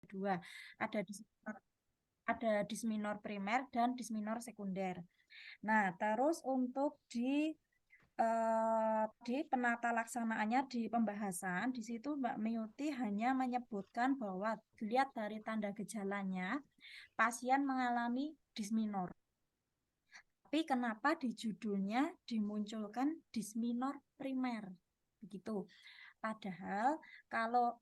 dua, ada disminor primer dan disminor sekunder. Nah, terus untuk di penata laksanaannya di pembahasan, di situ Mbak Miyuti hanya menyebutkan bahwa dilihat dari tanda gejalanya, pasien mengalami disminor. Tapi kenapa di judulnya dimunculkan disminor primer? Begitu. Padahal kalau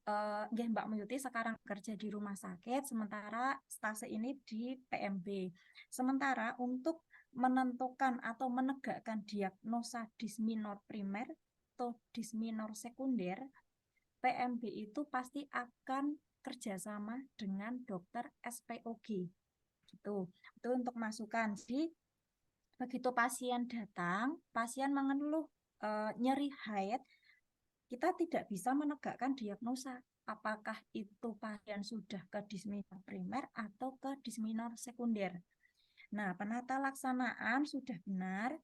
Mbak Muyuti sekarang kerja di rumah sakit, sementara stase ini di PMB. Sementara untuk menentukan atau menegakkan diagnosa disminor primer atau disminor sekunder, PMB itu pasti akan kerjasama dengan dokter SPOG. Gitu. Itu untuk masukan. Jadi begitu pasien datang, pasien mengeluh nyeri haid, kita tidak bisa menegakkan diagnosa apakah itu pasien sudah ke disminor primer atau ke disminor sekunder. Nah, penata laksanaan sudah benar,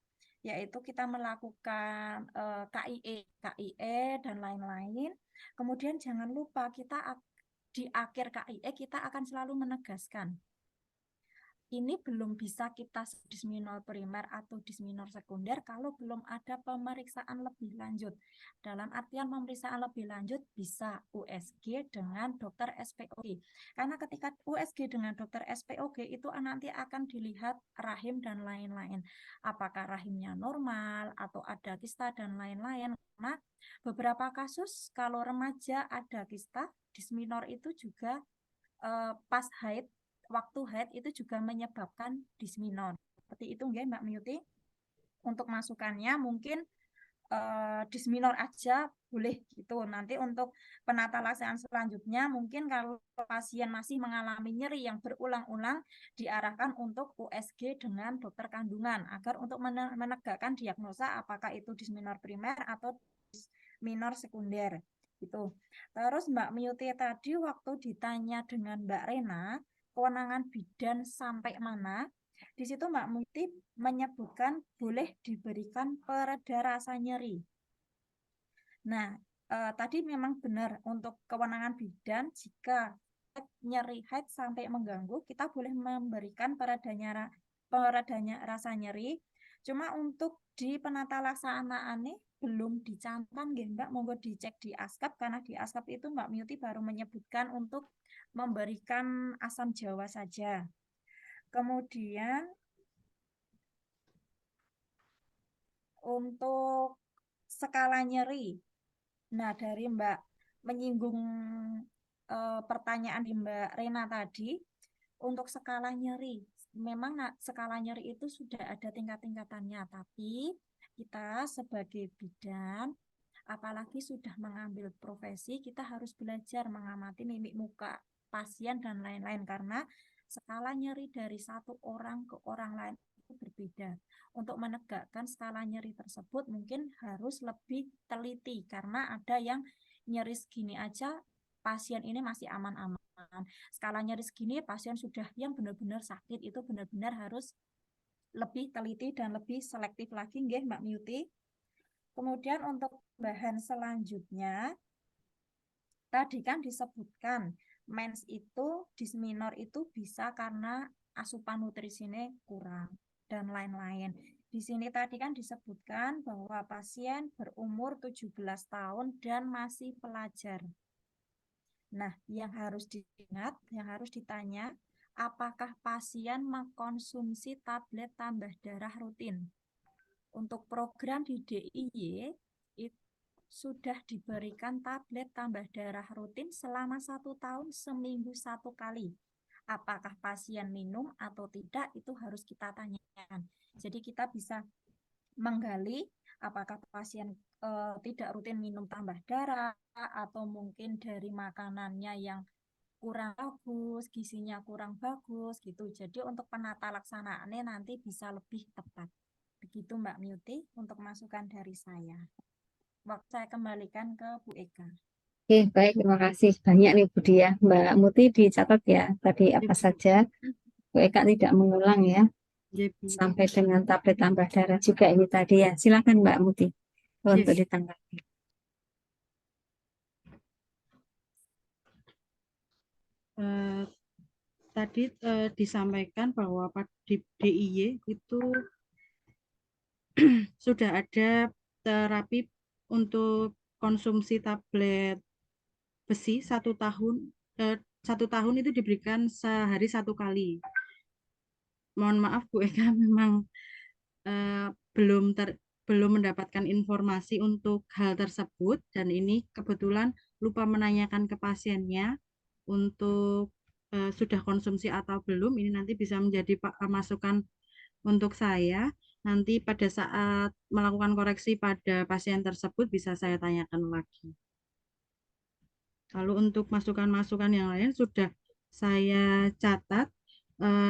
yaitu kita melakukan KIE dan lain-lain. Kemudian jangan lupa kita di akhir KIE kita akan selalu menegaskan ini belum bisa kita disminor primer atau disminor sekunder kalau belum ada pemeriksaan lebih lanjut. Dalam artian pemeriksaan lebih lanjut bisa USG dengan dokter SPOG. Karena ketika USG dengan dokter SPOG itu nanti akan dilihat rahim dan lain-lain. Apakah rahimnya normal atau ada kista dan lain-lain. Karena beberapa kasus kalau remaja ada kista, disminor itu juga pas haid, waktu haid itu juga menyebabkan disminor. Seperti itu nggih Mbak Miyuti. Untuk masukannya mungkin disminor aja boleh gitu. Nanti untuk penata laksanaan selanjutnya mungkin kalau pasien masih mengalami nyeri yang berulang-ulang diarahkan untuk USG dengan dokter kandungan agar untuk menegakkan diagnosa apakah itu disminor primer atau disminor sekunder gitu. Terus Mbak Miyuti tadi waktu ditanya dengan Mbak Rena kewenangan bidan sampai mana, di situ Mbak Miyuti menyebutkan boleh diberikan pereda rasa nyeri. Nah, tadi memang benar untuk kewenangan bidan jika nyeri haid sampai mengganggu, kita boleh memberikan peredanya rasa nyeri. Cuma untuk di penata laksanaan ini belum dicantum, Mbak. Monggo dicek di ASKAP karena di ASKAP itu Mbak Miyuti baru menyebutkan untuk memberikan asam jawa saja. Kemudian untuk skala nyeri. Nah, dari Mbak menyinggung pertanyaan di Mbak Rena tadi, untuk skala nyeri, memang skala nyeri itu sudah ada tingkat-tingkatannya, tapi kita sebagai bidan, apalagi sudah mengambil profesi, kita harus belajar mengamati mimik muka pasien dan lain-lain, karena skala nyeri dari satu orang ke orang lain itu berbeda. Untuk menegakkan skala nyeri tersebut mungkin harus lebih teliti, karena ada yang nyeri segini aja pasien ini masih aman-aman. Skala nyeri segini pasien sudah yang benar-benar sakit, itu benar-benar harus lebih teliti dan lebih selektif lagi nggih Mbak Miyuti. Kemudian untuk bahan selanjutnya tadi kan disebutkan mens itu disminor itu bisa karena asupan nutrisinya kurang dan lain-lain. Di sini tadi kan disebutkan bahwa pasien berumur 17 tahun dan masih pelajar. Nah, yang harus diingat, yang harus ditanya, apakah pasien mengkonsumsi tablet tambah darah rutin? Untuk program di DIY, itu sudah diberikan tablet tambah darah rutin selama 1 tahun seminggu 1 kali. Apakah pasien minum atau tidak, itu harus kita tanyakan. Jadi kita bisa menggali apakah pasien tidak rutin minum tambah darah atau mungkin dari makanannya yang kurang bagus, gizinya kurang bagus gitu. Jadi untuk penata laksanaannya nanti bisa lebih tepat. Begitu Mbak Miyuti untuk masukan dari saya. Waktu saya kembalikan ke Bu Eka. Oke, baik, terima kasih banyak nih Bu Dia. Mbak Muti dicatat ya, tadi apa saja. Bu Eka tidak mengulang ya, sampai dengan tablet tambah darah juga ini tadi ya. Silakan Mbak Muti untuk ditanggapi. eh, tadi disampaikan bahwa di DIY itu sudah ada terapi untuk konsumsi tablet besi 1 tahun. eh, 1 tahun itu diberikan sehari 1 kali. Mohon maaf Bu Eka, memang eh, belum mendapatkan informasi untuk hal tersebut, dan ini kebetulan lupa menanyakan ke pasiennya untuk sudah konsumsi atau belum. Ini nanti bisa menjadi masukan untuk saya. Nanti pada saat melakukan koreksi pada pasien tersebut bisa saya tanyakan lagi. Lalu untuk masukan-masukan yang lain sudah saya catat,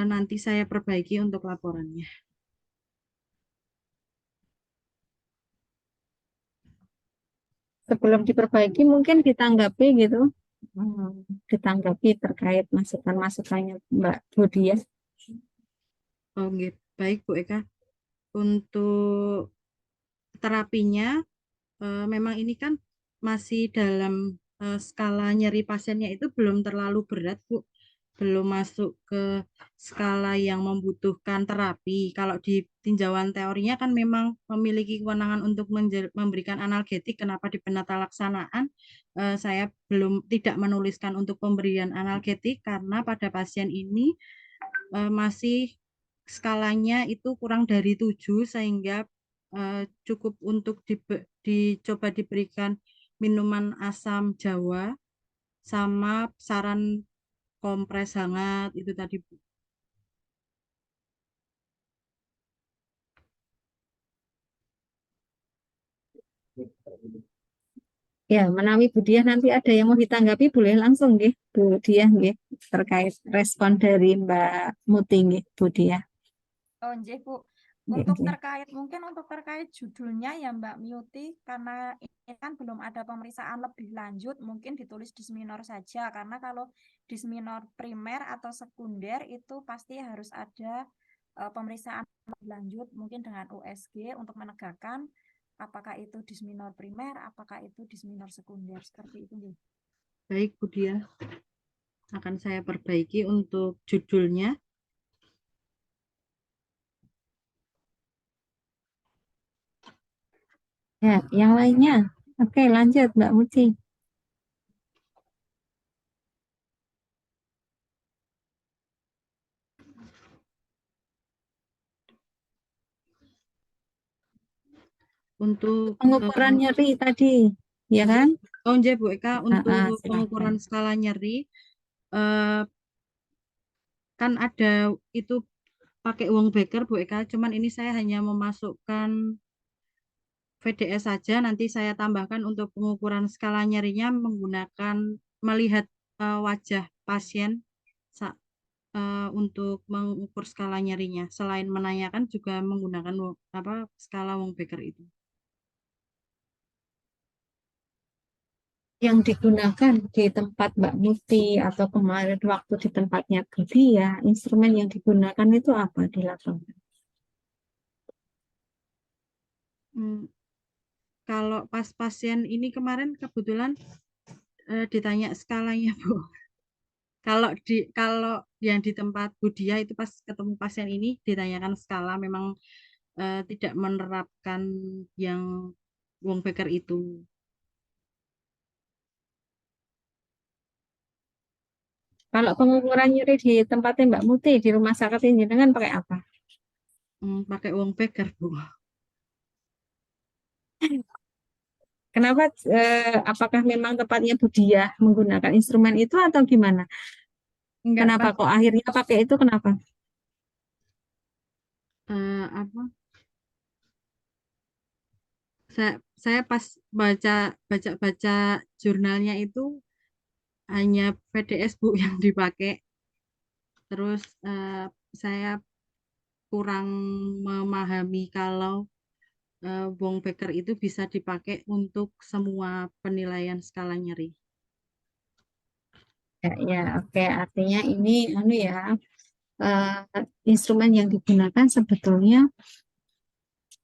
nanti saya perbaiki untuk laporannya. Sebelum diperbaiki mungkin ditanggapi gitu, ditanggapi terkait masukan-masukannya Mbak Budia. Oke, baik Bu Eka. Untuk terapinya, memang ini kan masih dalam skala nyeri pasiennya itu belum terlalu berat, Bu. Belum masuk ke skala yang membutuhkan terapi. Kalau di tinjauan teorinya kan memang memiliki kewenangan untuk memberikan analgetik. Kenapa di penata laksanaan saya belum tidak menuliskan untuk pemberian analgetik, karena pada pasien ini masih skalanya itu kurang dari 7, sehingga cukup untuk dicoba diberikan minuman asam Jawa sama saran kompres hangat itu tadi Bu. Ya, menawi Budia nanti ada yang mau ditanggapi boleh langsung nggih, Budia nggih, terkait respon dari Mbak Muti nggih, Budia. Oh, nggih, Bu. Nggih, Untuk nggih. terkait judulnya ya Mbak Miuti, karena ini kan belum ada pemeriksaan lebih lanjut, mungkin ditulis disminor saja. Karena kalau disminor primer atau sekunder itu pasti harus ada pemeriksaan lebih lanjut, mungkin dengan USG untuk menegakkan apakah itu disminor primer, apakah itu disminor sekunder, seperti itu. Nggih. Baik Bu Dia, akan saya perbaiki untuk judulnya. Ya, yang lainnya. Oke, lanjut Mbak Muti. Untuk Pengukuran nyeri tadi, ya kan? oh nggih Bu Eka, untuk pengukuran Silakan. skala nyeri eh, kan ada itu pakai uang beker Bu Eka, cuman ini saya hanya memasukkan VDS saja. Nanti saya tambahkan untuk pengukuran skala nyerinya menggunakan melihat wajah pasien untuk mengukur skala nyerinya. Selain menanyakan juga menggunakan skala Wong Baker itu. Yang digunakan di tempat Mbak Muti atau kemarin waktu di tempatnya Budia, instrumen yang digunakan itu apa di lapangan? Hmm, Kalau pas pasien ini kemarin kebetulan ditanya skalanya Bu. Kalau yang di tempat Budia itu pas ketemu pasien ini ditanyakan skala, memang tidak menerapkan yang Wong Baker itu. Kalau pengukuran nyeri di tempatnya Mbak Muti di rumah sakit ini dengan pakai apa? Pakai Wong Baker Bu. Kenapa? Apakah memang tempatnya Budia menggunakan instrumen itu atau gimana? Enggak Kenapa pas kok akhirnya pakai itu? Kenapa? apa? Saya pas baca jurnalnya itu hanya PDS Bu yang dipakai. Terus saya kurang memahami kalau Wong Baker itu bisa dipakai untuk semua penilaian skala nyeri. Ya, ya, oke. Artinya ini, anu ya, instrumen yang digunakan sebetulnya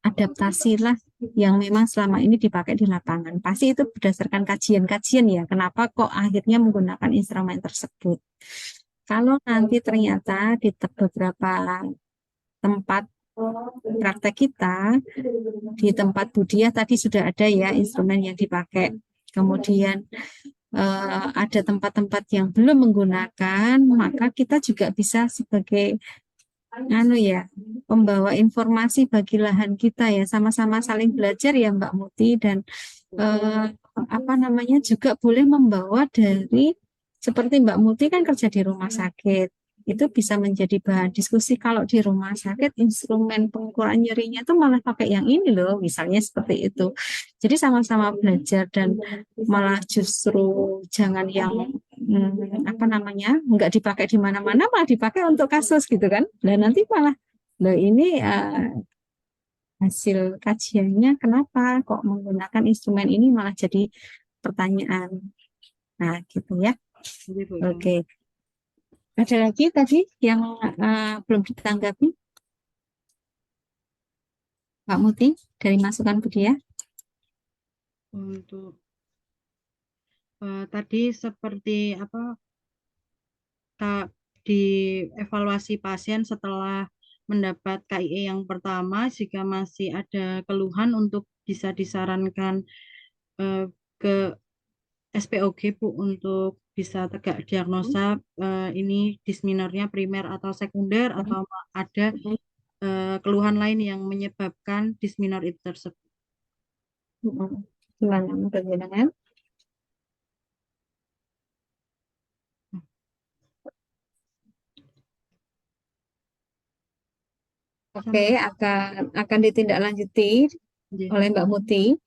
adaptasilah yang memang selama ini dipakai di lapangan. Pasti itu berdasarkan kajian-kajian ya, kenapa kok akhirnya menggunakan instrumen tersebut. Kalau nanti ternyata di beberapa tempat praktek kita, di tempat Budiah tadi sudah ada ya instrumen yang dipakai. Kemudian ada tempat-tempat yang belum menggunakan, maka kita juga bisa sebagai pembawa informasi bagi lahan kita ya, sama-sama saling belajar ya Mbak Muti, dan juga boleh membawa dari seperti Mbak Muti kan kerja di rumah sakit, itu bisa menjadi bahan diskusi. Kalau di rumah sakit instrumen pengukuran nyerinya itu malah pakai yang ini loh, misalnya seperti itu. Jadi sama-sama belajar, dan malah justru jangan yang nggak dipakai di mana-mana, malah dipakai untuk kasus gitu kan. Dan nanti malah loh ini hasil kajiannya kenapa kok menggunakan instrumen ini, malah jadi pertanyaan. Nah, gitu ya. Oke. Ada lagi tadi yang belum ditanggapi? Pak Muti, dari masukan Budiah? Untuk tadi seperti apa, di evaluasi pasien setelah mendapat KIE yang pertama, jika masih ada keluhan untuk bisa disarankan ke SPOG Bu untuk bisa tegak diagnosa ini disminornya primer atau sekunder, atau ada keluhan lain yang menyebabkan disminor itu tersebut. Gimana menurut jenengan? Oke, akan ditindaklanjuti oleh Mbak Muti.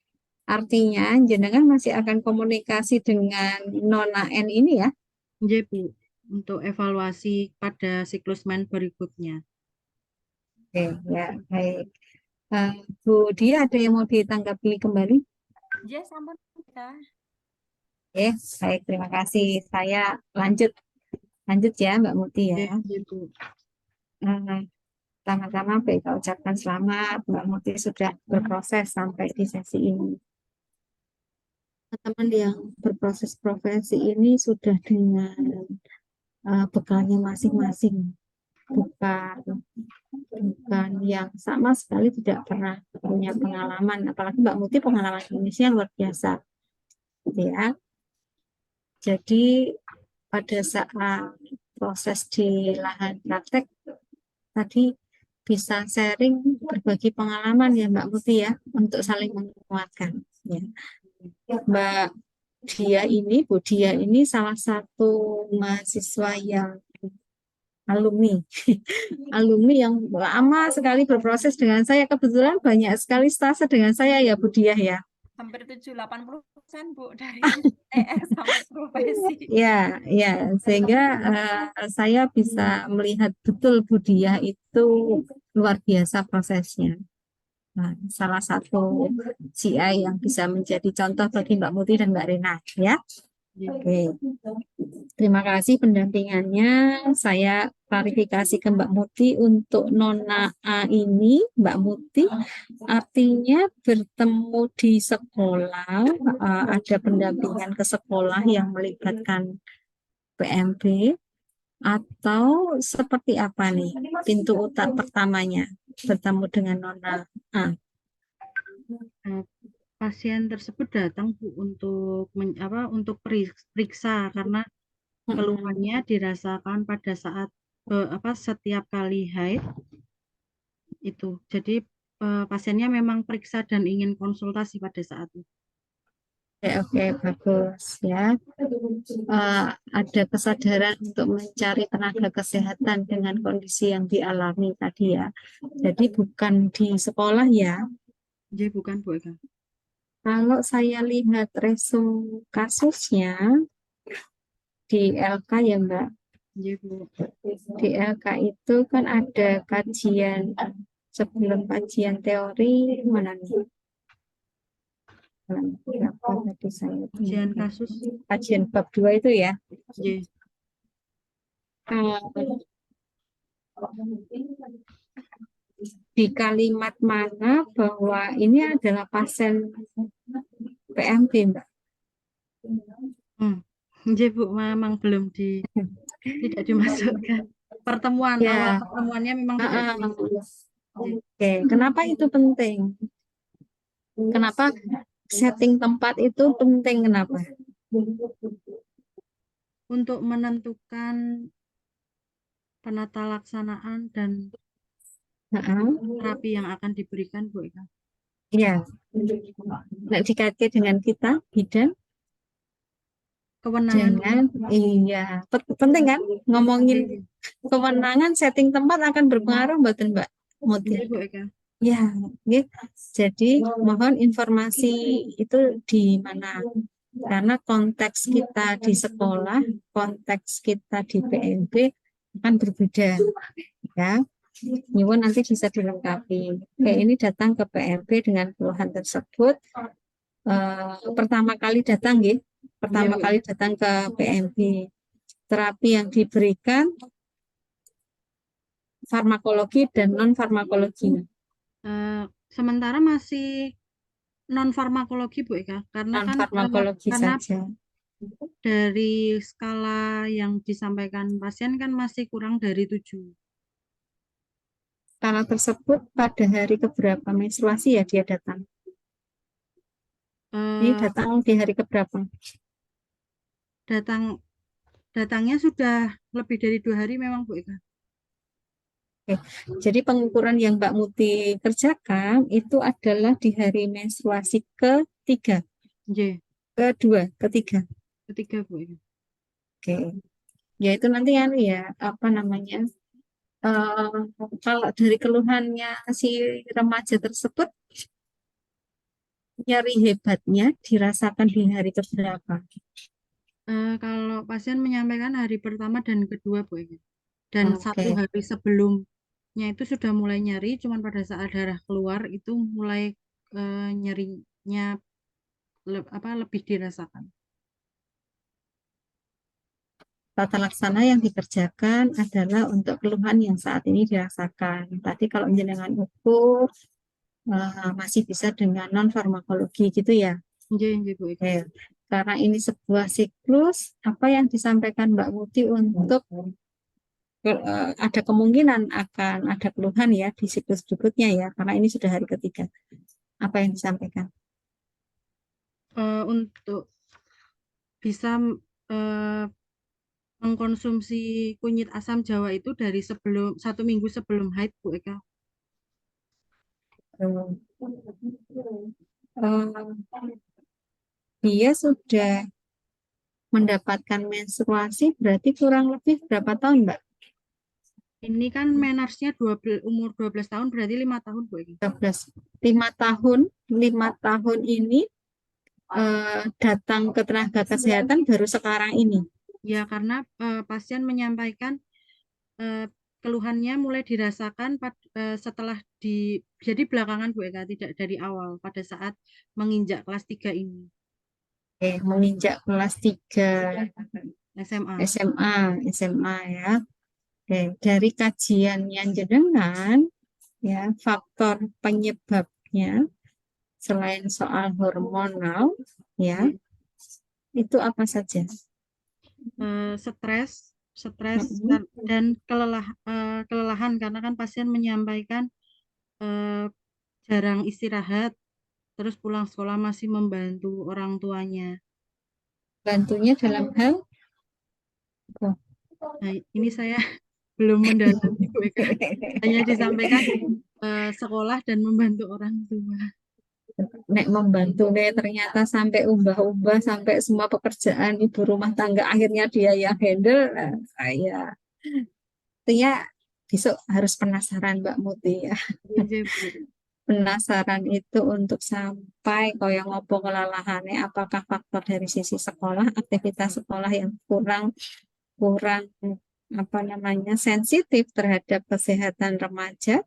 Artinya jenengan masih akan komunikasi dengan Nona N ini ya? Iya Bu, untuk evaluasi pada siklus main berikutnya. Oke, ya baik. Bu Dia, ada yang mau ditanggapi kembali? Ya, sampun kita. Oke, baik, terima kasih. Saya lanjut ya Mbak Muti ya. Iya Bu. Sama-sama kita ucapkan selamat, Mbak Muti sudah berproses sampai di sesi ini. Teman-teman yang berproses profesi ini sudah dengan bekalnya masing-masing, bukan yang sama sekali tidak pernah punya pengalaman, apalagi Mbak Muti pengalaman Indonesia luar biasa, gitu ya. Jadi pada saat proses di lahan praktek tadi bisa sharing, berbagi pengalaman ya Mbak Muti ya, untuk saling menguatkan ya. Mbak Bu Dia ini salah satu mahasiswa yang alumni alumni yang lama sekali berproses dengan saya. Kebetulan banyak sekali stase dengan saya ya Bu Dia ya. Hampir 70-80% Bu dari TR sampai profesi. Ya, sehingga saya bisa melihat betul Bu Dia itu luar biasa prosesnya. Nah, salah satu CI yang bisa menjadi contoh bagi Mbak Muti dan Mbak Rena ya. Oke. Terima kasih pendampingannya. Saya klarifikasi ke Mbak Muti untuk Nona A ini, Mbak Muti, artinya bertemu di sekolah, ada pendampingan ke sekolah yang melibatkan PMB, atau seperti apa nih pintu utak pertamanya bertemu dengan Nona A? Pasien tersebut datang Bu untuk periksa karena keluhannya dirasakan pada saat setiap kali haid itu. Jadi pasiennya memang periksa dan ingin konsultasi pada saat itu. Oke, bagus ya. Ada kesadaran untuk mencari tenaga kesehatan dengan kondisi yang dialami tadi ya. Jadi bukan di sekolah ya. Jadi bukan Bu Eka. Kalau saya lihat resum kasusnya di LK ya Mbak. Iya Bu. Di LK itu kan ada kajian, sebelum kajian teori mana nih? Apa tadi saya Kajian kasus. Kajian bab 2 itu ya. Iya. di kalimat mana bahwa ini adalah pasien PMB, Mbak? Nggih, Bu, memang belum tidak dimasukkan. Awal Ya, pertemuannya memang tidak dimasukkan. oke. Kenapa itu penting? Kenapa setting tempat itu penting? Kenapa? Untuk menentukan penata laksanaan dan terapi yang akan diberikan, Bu Eka. Iya. Nah, dikaitkan dengan kita, bidan, Kewenangan jangan, iya, penting kan? Ngomongin kewenangan, setting tempat akan berpengaruh, betul Mbak Muti? Bu Eka. Ya, ya. Jadi mohon informasi itu di mana? Karena konteks kita di sekolah, konteks kita di PMB akan berbeda, ya. Nyuwun nanti bisa dilengkapi. Oke, ini datang ke PMB dengan keluhan tersebut. Pertama kali datang, ya. Pertama kali datang ke PMB. Terapi yang diberikan farmakologi dan non farmakologi. Sementara masih non farmakologi, Bu Eka, karena non farmakologi saja. Dari skala yang disampaikan pasien kan masih kurang dari 7. Skala tersebut pada hari keberapa menstruasi ya dia datang? Ini datang di hari keberapa? Datangnya sudah lebih dari 2 hari memang, Bu Eka. Oke. Jadi pengukuran yang Mbak Muti kerjakan itu adalah di hari menstruasi ketiga, kedua, ketiga, Bu Eka. Oke. Ya itu nanti ya apa namanya? Kalau dari keluhannya si remaja tersebut, nyeri hebatnya dirasakan di hari keberapa? Kalau pasien menyampaikan hari pertama dan kedua, Bu Eka. Dan 1 hari sebelumnya itu sudah mulai nyeri, cuman pada saat darah keluar itu mulai nyerinya lebih dirasakan. Tata laksana yang dikerjakan adalah untuk keluhan yang saat ini dirasakan. Tadi kalau jenengan ukur masih bisa dengan non farmakologi gitu ya. Iya, Bu Eka. Karena ini sebuah siklus, apa yang disampaikan Mbak Muti untuk ada kemungkinan akan ada keluhan ya di siklus berikutnya ya, karena ini sudah hari ketiga. Apa yang disampaikan? Untuk bisa mengkonsumsi kunyit asam Jawa itu dari 1 minggu sebelum haid, Bu Eka. Dia sudah mendapatkan menstruasi berarti kurang lebih berapa tahun, Mbak? Ini kan menarsnya umur 12 tahun, berarti 5 tahun, Bu Eka. 5 tahun ini datang ke tenaga kesehatan baru sekarang ini. Ya, karena pasien menyampaikan keluhannya mulai dirasakan setelah jadi belakangan, Bu Eka, tidak dari awal pada saat menginjak kelas 3 ini. Menginjak kelas 3 SMA ya. Dari kajian yang jenengan ya, faktor penyebabnya selain soal hormonal ya, itu apa saja? Stres dan kelelahan karena kan pasien menyampaikan jarang istirahat, terus pulang sekolah masih membantu orang tuanya. Bantunya dalam hal? Nah, ini saya belum mendalami, Bu Eka. Hanya disampaikan sekolah dan membantu orang tua. Nek membantu ternyata sampai ubah-ubah, sampai semua pekerjaan ibu rumah tangga akhirnya dia yang handle. Saya besok harus penasaran Mbak Muti ya. Penasaran itu untuk sampai koyo ngopo kelelahannya, apakah faktor dari sisi sekolah, aktivitas sekolah yang kurang apa namanya sensitif terhadap kesehatan remaja,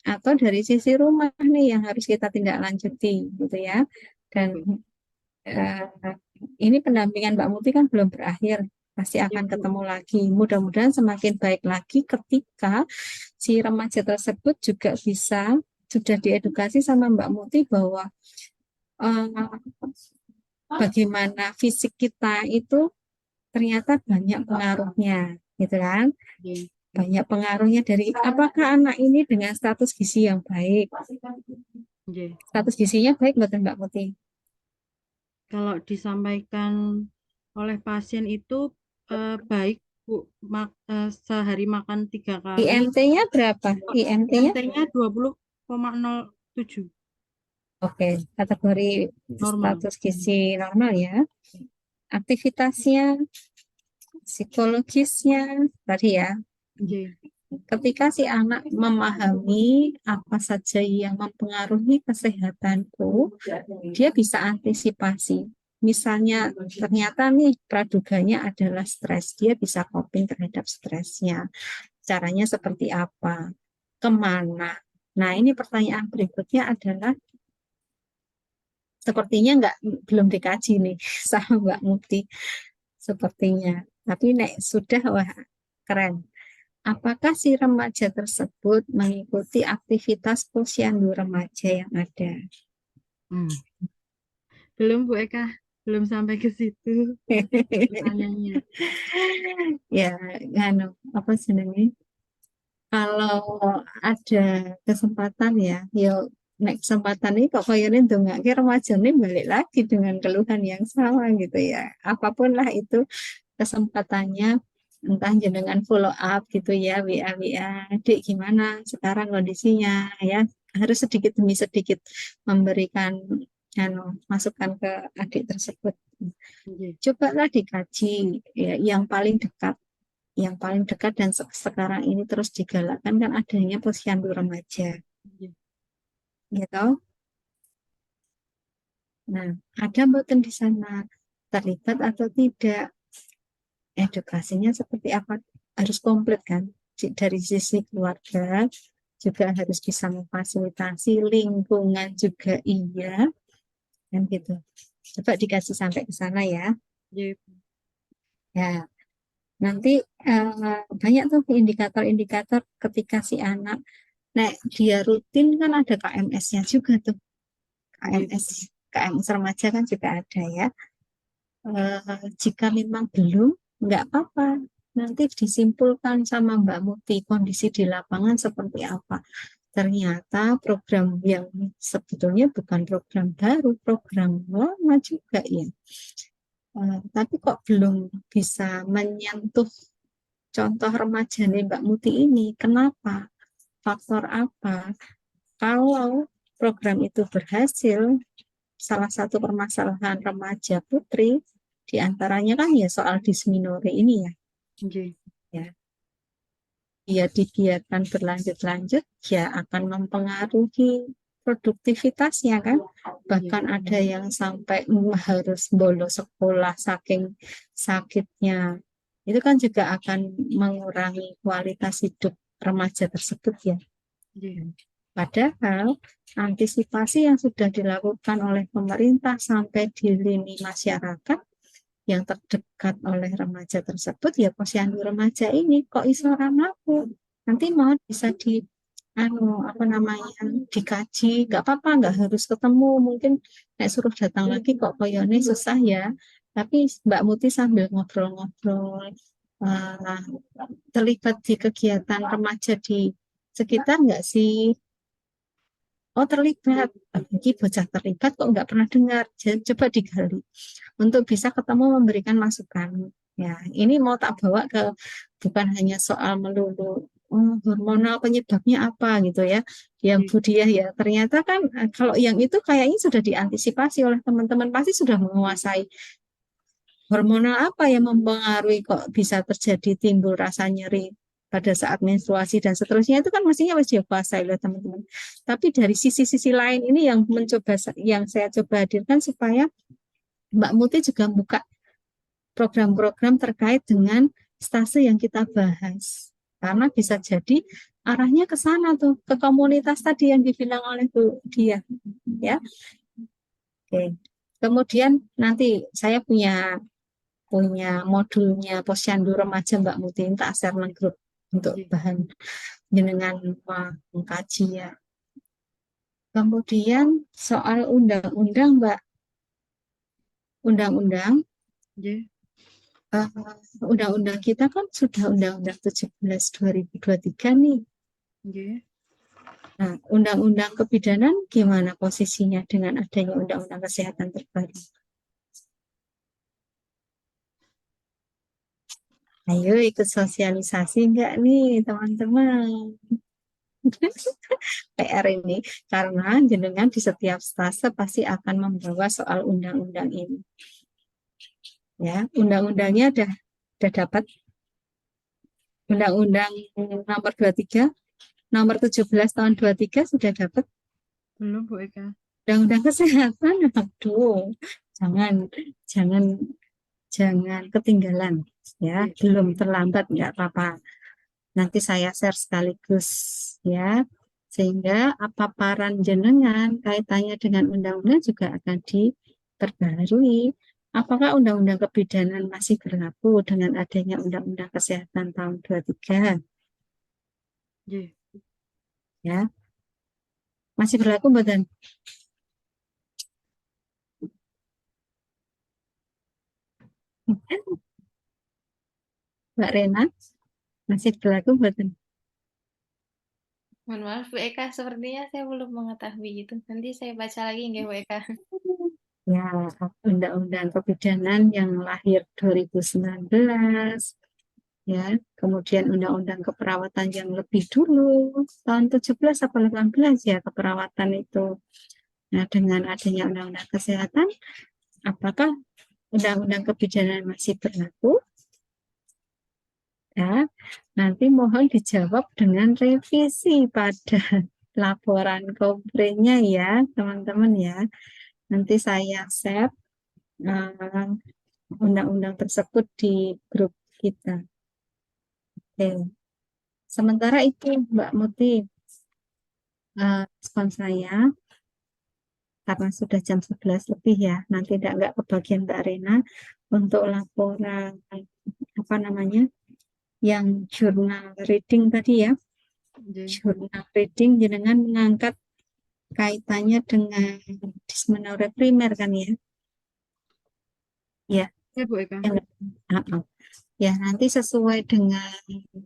atau dari sisi rumah nih yang harus kita tindak lanjuti gitu ya. Dan ini pendampingan Mbak Muti kan belum berakhir. pasti akan Bu. ketemu lagi. Mudah-mudahan semakin baik lagi ketika si remaja tersebut juga bisa sudah diedukasi sama Mbak Muti bahwa bagaimana fisik kita itu ternyata banyak pengaruhnya, gitu kan? Oke. Banyak pengaruhnya dari apakah anak ini dengan status gizi yang baik. Oke. Status gizinya baik betul Mbak Muti? Kalau disampaikan oleh pasien itu baik Bu, sehari makan 3 kali, IMT-nya berapa? IMT-nya? IMT-nya 20,07 Oke, kategori normal. status gizi normal ya. Aktivitasnya, psikologisnya tadi ya. Oke. Ketika si anak memahami apa saja yang mempengaruhi kesehatanku, dia bisa antisipasi. Misalnya ternyata nih praduganya adalah stres, dia bisa coping terhadap stresnya. Caranya seperti apa? Kemana? Nah, ini pertanyaan berikutnya adalah sepertinya belum dikaji nih sama Mbak Muti sepertinya. Tapi sudah, wah keren. Apakah si remaja tersebut mengikuti aktivitas posyandu remaja yang ada? Belum Bu Eka, belum sampai ke situ pertanyaannya. Ya, apa senengnya? Kalau ada kesempatan ya, kesempatan ini kok kayaknya dongake remaja ini balik lagi dengan keluhan yang sama gitu ya. Apapun lah itu kesempatannya, entah jenengan follow up gitu ya, WA, Dek gimana sekarang kondisinya ya, harus sedikit demi sedikit memberikan masukan ke adik tersebut. Cobalah dikaji ya, yang paling dekat dan sekarang ini terus digalakkan kan adanya posyandu remaja, gitu. Nah, ada mboten di sana terlibat atau tidak? Edukasinya seperti apa? Harus komplit kan? Dari sisi keluarga juga harus bisa memfasilitasi, lingkungan juga iya, kan gitu. Coba dikasih sampai ke sana ya. Ya, nanti banyak tuh indikator-indikator ketika si anak, nah dia rutin kan ada KMS-nya juga tuh. KMS remaja kan juga ada ya. Jika memang belum, nggak apa-apa. Nanti disimpulkan sama Mbak Muti kondisi di lapangan seperti apa. Ternyata program yang sebetulnya bukan program baru, program lama juga ya. Tapi kok belum bisa menyentuh contoh remaja nih Mbak Muti ini. Kenapa? Faktor apa? Kalau program itu berhasil, salah satu permasalahan remaja putri diantaranya kan ya soal dysmenorrhea ini ya. Ya, dia dibiarkan berlanjut-lanjut, ya akan mempengaruhi produktivitasnya kan. Bahkan ada yang sampai harus bolos sekolah saking sakitnya. Itu kan juga akan mengurangi kualitas hidup remaja tersebut ya. Padahal antisipasi yang sudah dilakukan oleh pemerintah sampai di lini masyarakat yang terdekat oleh remaja tersebut ya posyandu remaja ini kok iso aku nanti mau bisa dikaji, nggak apa-apa, nggak harus ketemu, mungkin suruh datang lagi kok koyone susah ya, tapi Mbak Muti sambil ngobrol-ngobrol terlibat di kegiatan remaja di sekitar nggak sih? Oh terlibat, bagi bocah terlibat kok nggak pernah dengar. Coba digali untuk bisa ketemu memberikan masukan. Ya, ini mau tak bawa ke bukan hanya soal melulu hormonal penyebabnya apa gitu ya. Yang Budiah ya ternyata kan kalau yang itu kayaknya sudah diantisipasi oleh teman-teman, pasti sudah menguasai hormonal apa yang mempengaruhi kok bisa terjadi timbul rasa nyeri pada saat menstruasi dan seterusnya, itu kan mestinya harus dikuasai oleh teman-teman. Tapi dari sisi-sisi lain ini yang saya coba hadirkan supaya Mbak Muti juga buka program-program terkait dengan stase yang kita bahas. Karena bisa jadi arahnya ke sana tuh, ke komunitas tadi yang dibilang oleh Bu Dia. Ya. Oke. Kemudian nanti saya punya punya modulnya Posyandu Remaja Mbak Muti, tak share nang grup untuk Nggih. bahan jenengan mengkaji ya. Kemudian soal undang-undang Mbak, undang-undang Nggih. eh, undang-undang kita kan sudah Undang-Undang 17 2023 nih. Nggih. Nah, undang-undang kebidanan gimana posisinya dengan adanya undang-undang kesehatan terbaru? Ayo ikut sosialisasi enggak nih teman-teman? PR ini karena jenengan di setiap stase pasti akan membawa soal undang-undang ini. Ya, undang-undangnya udah dapat. Undang-undang nomor 23, nomor 17 tahun 23 sudah dapat. Belum Bu Eka. Undang-undang kesehatan, aduh, jangan jangan jangan ketinggalan ya, Nggih. belum terlambat nggak apa-apa. Nanti saya share sekaligus ya, sehingga paparan jenengan kaitannya dengan undang-undang juga akan diperbarui. Apakah undang-undang kebidanan masih berlaku dengan adanya undang-undang kesehatan tahun 23? Nggih. Ya, masih berlaku mboten? Mbak Rena, masih berlaku mboten? Mohon maaf Bu Eka, sepertinya saya belum mengetahui itu. Nanti saya baca lagi nggih Bu Eka. Ya, undang-undang kebidanan yang lahir 2019, ya, kemudian undang-undang keperawatan yang lebih dulu, tahun 17 atau 18 ya keperawatan itu. Nah, dengan adanya undang-undang kesehatan, apakah undang-undang kebidanan masih berlaku? Ya, nanti mohon dijawab dengan revisi pada laporan komplainnya ya, teman-teman ya. Nanti saya share undang-undang tersebut di grup kita. Oke. Sementara itu Mbak Muti, respon saya karena sudah jam 11 lebih ya, nanti nggak kebagian Mbak Rena untuk laporan apa namanya yang jurnal reading tadi ya. Nggih. Jurnal reading jenengan mengangkat kaitannya dengan dysmenorrhea primer kan ya? Ya. Ya Bu Eka. Ya, nanti sesuai dengan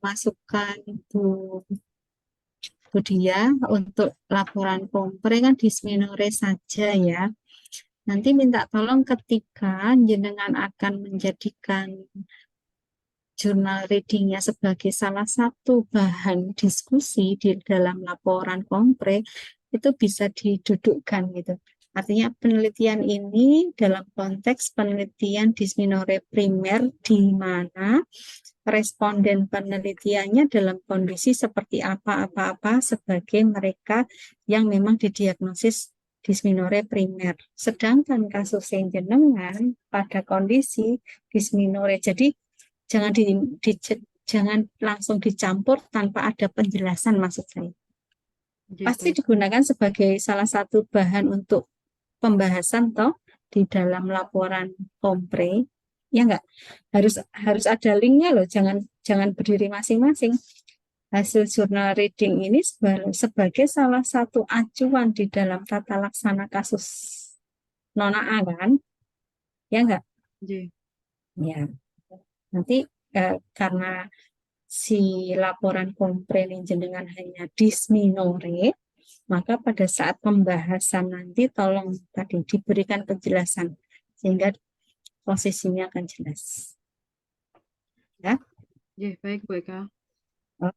masukan Bu Budia untuk laporan kompre kan dysmenorrhea saja ya. Nanti minta tolong ketika jenengan akan menjadikan jurnal readingnya sebagai salah satu bahan diskusi di dalam laporan kompre, itu bisa didudukkan gitu. Artinya penelitian ini dalam konteks penelitian dysmenorrhea primer di mana responden penelitiannya dalam kondisi seperti apa-apa sebagai mereka yang memang didiagnosis dysmenorrhea primer. Sedangkan kasus yang jenengan pada kondisi dysmenorrhea, jadi jangan langsung dicampur tanpa ada penjelasan maksud saya. Nggih, Pasti baik. digunakan sebagai salah satu bahan untuk pembahasan toh di dalam laporan kompre. Ya enggak, harus ada linknya loh, jangan berdiri masing-masing. Hasil jurnal reading ini sebagai salah satu acuan di dalam tata laksana kasus nona A kan, ya enggak? Nggih. Ya, nanti karena si laporan komplain jenengan hanya dysmenorrhea, maka pada saat pembahasan nanti tolong tadi diberikan penjelasan sehingga posisinya akan jelas. Ya. Nggih, baik Bu Eka.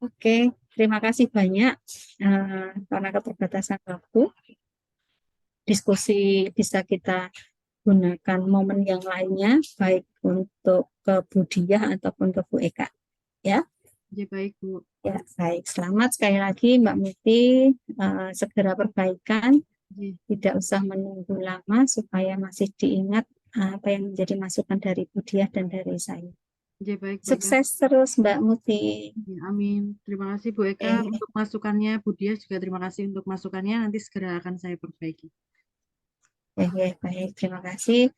Oke, terima kasih banyak karena keterbatasan waktu. Diskusi bisa kita gunakan momen yang lainnya, baik untuk ke Bu Diah ataupun ke Bu Eka. Ya. Nggih, baik Bu. Ya, baik. Selamat sekali lagi Mbak Muti, segera perbaikan, tidak usah menunggu lama supaya masih diingat apa yang menjadi masukan dari Bu Diah dan dari saya. Nggih, baik Bu Eka. Sukses terus Mbak Muti. Ya, amin. Terima kasih Bu Eka untuk masukannya. Bu Diah juga terima kasih untuk masukannya. Nanti segera akan saya perbaiki. Baik, baik. Terima kasih.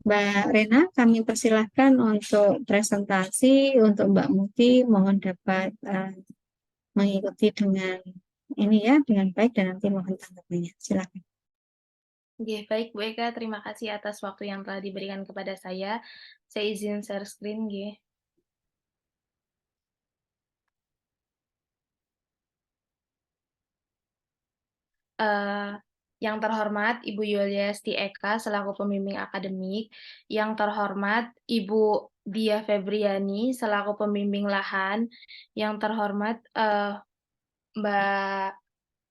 Mbak Rena, kami persilahkan untuk presentasi untuk Mbak Muti. Mohon dapat mengikuti dengan ini ya, dengan baik dan nanti mohon tanggapannya. Silakan. Oke, baik Bu Eka, terima kasih atas waktu yang telah diberikan kepada saya. Saya izin share screen, nggih. Yang terhormat Ibu Yuliasti Eka selaku pembimbing akademik, yang terhormat Ibu Dia Febriani selaku pembimbing lahan, yang terhormat Mbak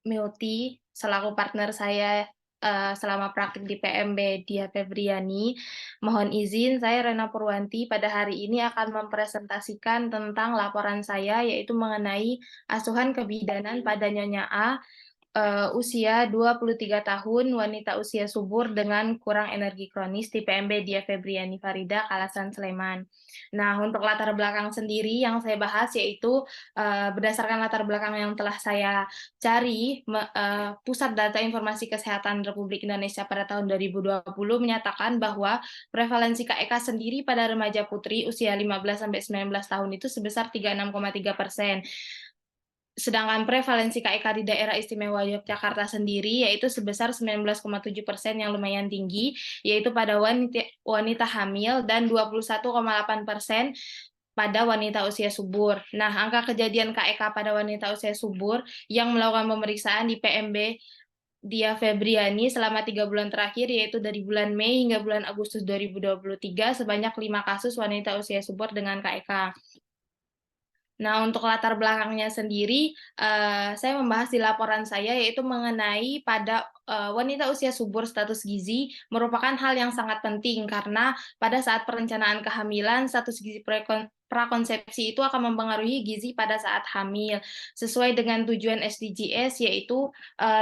Milti selaku partner saya selama praktik di PMB Dia Febriani. Mohon izin, saya Rena Purwanti pada hari ini akan mempresentasikan tentang laporan saya, yaitu mengenai asuhan kebidanan pada Nyonya A, usia 23 tahun, wanita usia subur dengan kurang energi kronis di PMB Dia Febriani Farida, Kalasan, Sleman. Nah, untuk latar belakang sendiri yang saya bahas yaitu berdasarkan latar belakang yang telah saya cari, Pusat Data Informasi Kesehatan Republik Indonesia pada tahun 2020 menyatakan bahwa prevalensi KEK sendiri pada remaja putri usia 15-19 tahun itu sebesar 36,3%. Sedangkan prevalensi KEK di daerah istimewa Yogyakarta sendiri yaitu sebesar 19,7% yang lumayan tinggi, yaitu pada wanita hamil dan 21,8% pada wanita usia subur. Nah, angka kejadian KEK pada wanita usia subur yang melakukan pemeriksaan di PMB Dia Febriani selama 3 bulan terakhir, yaitu dari bulan Mei hingga bulan Agustus 2023, sebanyak 5 kasus wanita usia subur dengan KEK. Nah, untuk latar belakangnya sendiri, saya membahas di laporan saya, yaitu mengenai pada wanita usia subur status gizi merupakan hal yang sangat penting, karena pada saat perencanaan kehamilan, status gizi prakonsepsi itu akan mempengaruhi gizi pada saat hamil, sesuai dengan tujuan SDGs, yaitu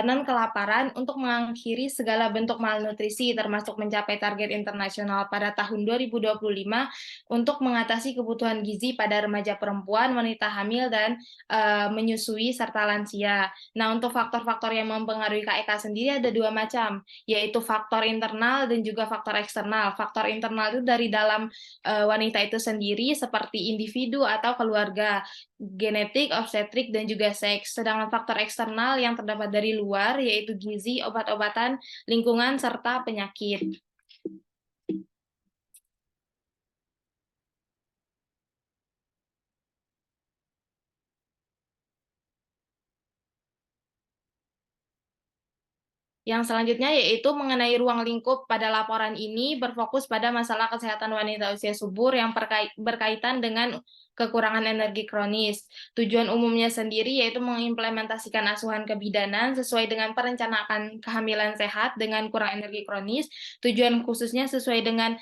non-kelaparan untuk mengakhiri segala bentuk malnutrisi, termasuk mencapai target internasional pada tahun 2025 untuk mengatasi kebutuhan gizi pada remaja perempuan, wanita hamil, dan menyusui, serta lansia. Nah, untuk faktor-faktor yang mempengaruhi KEK sendiri ada 2 macam, yaitu faktor internal dan juga faktor eksternal. Faktor internal itu dari dalam wanita itu sendiri, seperti individu atau keluarga, genetik, obstetrik, dan juga seks. Sedangkan faktor eksternal yang terdapat dari luar, yaitu gizi, obat-obatan, lingkungan, serta penyakit. Yang selanjutnya yaitu mengenai ruang lingkup pada laporan ini berfokus pada masalah kesehatan wanita usia subur yang berkaitan dengan kekurangan energi kronis. Tujuan umumnya sendiri yaitu mengimplementasikan asuhan kebidanan sesuai dengan perencanaan kehamilan sehat dengan kurang energi kronis. Tujuan khususnya sesuai dengan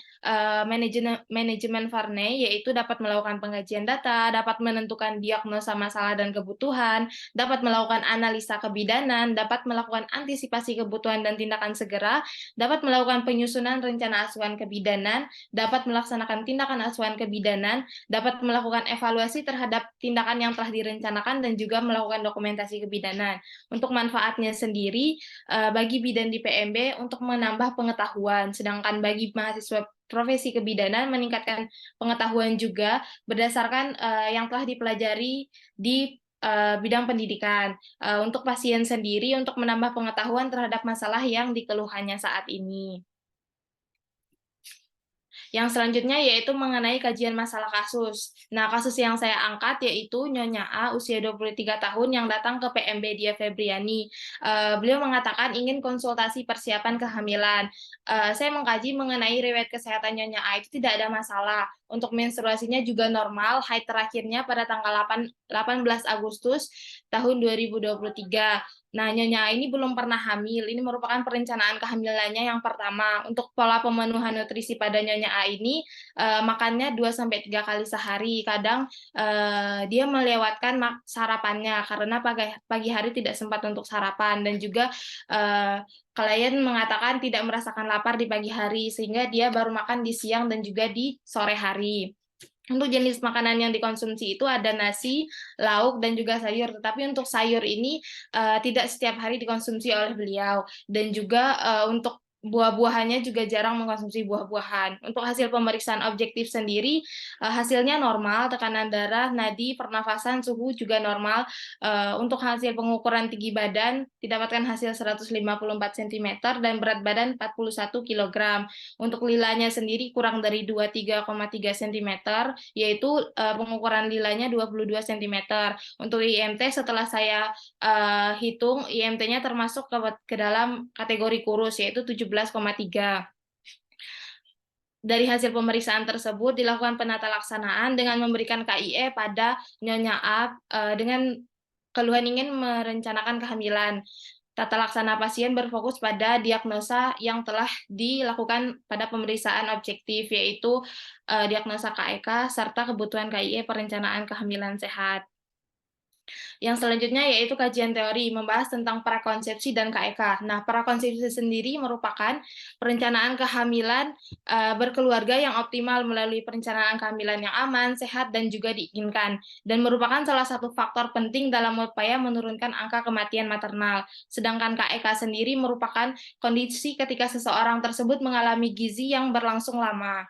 manajemen Varney, yaitu dapat melakukan pengkajian data, dapat menentukan diagnosa masalah dan kebutuhan, dapat melakukan analisa kebidanan, dapat melakukan antisipasi kebutuhan dan tindakan segera, dapat melakukan penyusunan rencana asuhan kebidanan, dapat melaksanakan tindakan asuhan kebidanan, dapat melakukan evaluasi terhadap tindakan yang telah direncanakan, dan juga melakukan dokumentasi kebidanan. Untuk manfaatnya sendiri, bagi bidan di PMB untuk menambah pengetahuan, sedangkan bagi mahasiswa profesi kebidanan meningkatkan pengetahuan juga berdasarkan yang telah dipelajari di bidang pendidikan. Untuk pasien sendiri untuk menambah pengetahuan terhadap masalah yang dikeluhannya saat ini. Yang selanjutnya yaitu mengenai kajian masalah kasus. Nah, kasus yang saya angkat yaitu Nyonya A, usia 23 tahun, yang datang ke PMB Dia Febriani. Beliau mengatakan ingin konsultasi persiapan kehamilan. Saya mengkaji mengenai riwayat kesehatan Nyonya A itu tidak ada masalah. Untuk menstruasinya juga normal, haid terakhirnya pada tanggal 18 Agustus tahun 2023. Nah, Nyonya ini belum pernah hamil. Ini merupakan perencanaan kehamilannya yang pertama. Untuk pola pemenuhan nutrisi pada Nyonya A ini, makannya 2-3 kali sehari. Kadang dia melewatkan sarapannya karena pagi hari tidak sempat untuk sarapan. Dan juga klien mengatakan tidak merasakan lapar di pagi hari, sehingga dia baru makan di siang dan juga di sore hari. Untuk jenis makanan yang dikonsumsi itu ada nasi, lauk, dan juga sayur. Tetapi untuk sayur ini tidak setiap hari dikonsumsi oleh beliau. Dan juga untuk buah-buahannya juga jarang mengkonsumsi buah-buahan. Untuk hasil pemeriksaan objektif sendiri, hasilnya normal, tekanan darah, nadi, pernafasan, suhu juga normal. Untuk hasil pengukuran tinggi badan, didapatkan hasil 154 cm dan berat badan 41 kg. Untuk lilanya sendiri kurang dari 23,3 cm, yaitu pengukuran lilanya 22 cm. Untuk IMT setelah saya hitung, IMT-nya termasuk ke dalam kategori kurus, yaitu 17,3. Dari hasil pemeriksaan tersebut dilakukan penata laksanaan dengan memberikan KIE pada Nyonya A dengan keluhan ingin merencanakan kehamilan. Tata laksana pasien berfokus pada diagnosa yang telah dilakukan pada pemeriksaan objektif, yaitu diagnosa KEK serta kebutuhan KIE perencanaan kehamilan sehat. Yang selanjutnya yaitu kajian teori, membahas tentang prakonsepsi dan KEK. Nah, prakonsepsi sendiri merupakan perencanaan kehamilan berkeluarga yang optimal melalui perencanaan kehamilan yang aman, sehat, dan juga diinginkan, dan merupakan salah satu faktor penting dalam upaya menurunkan angka kematian maternal. Sedangkan KEK sendiri merupakan kondisi ketika seseorang tersebut mengalami gizi yang berlangsung lama.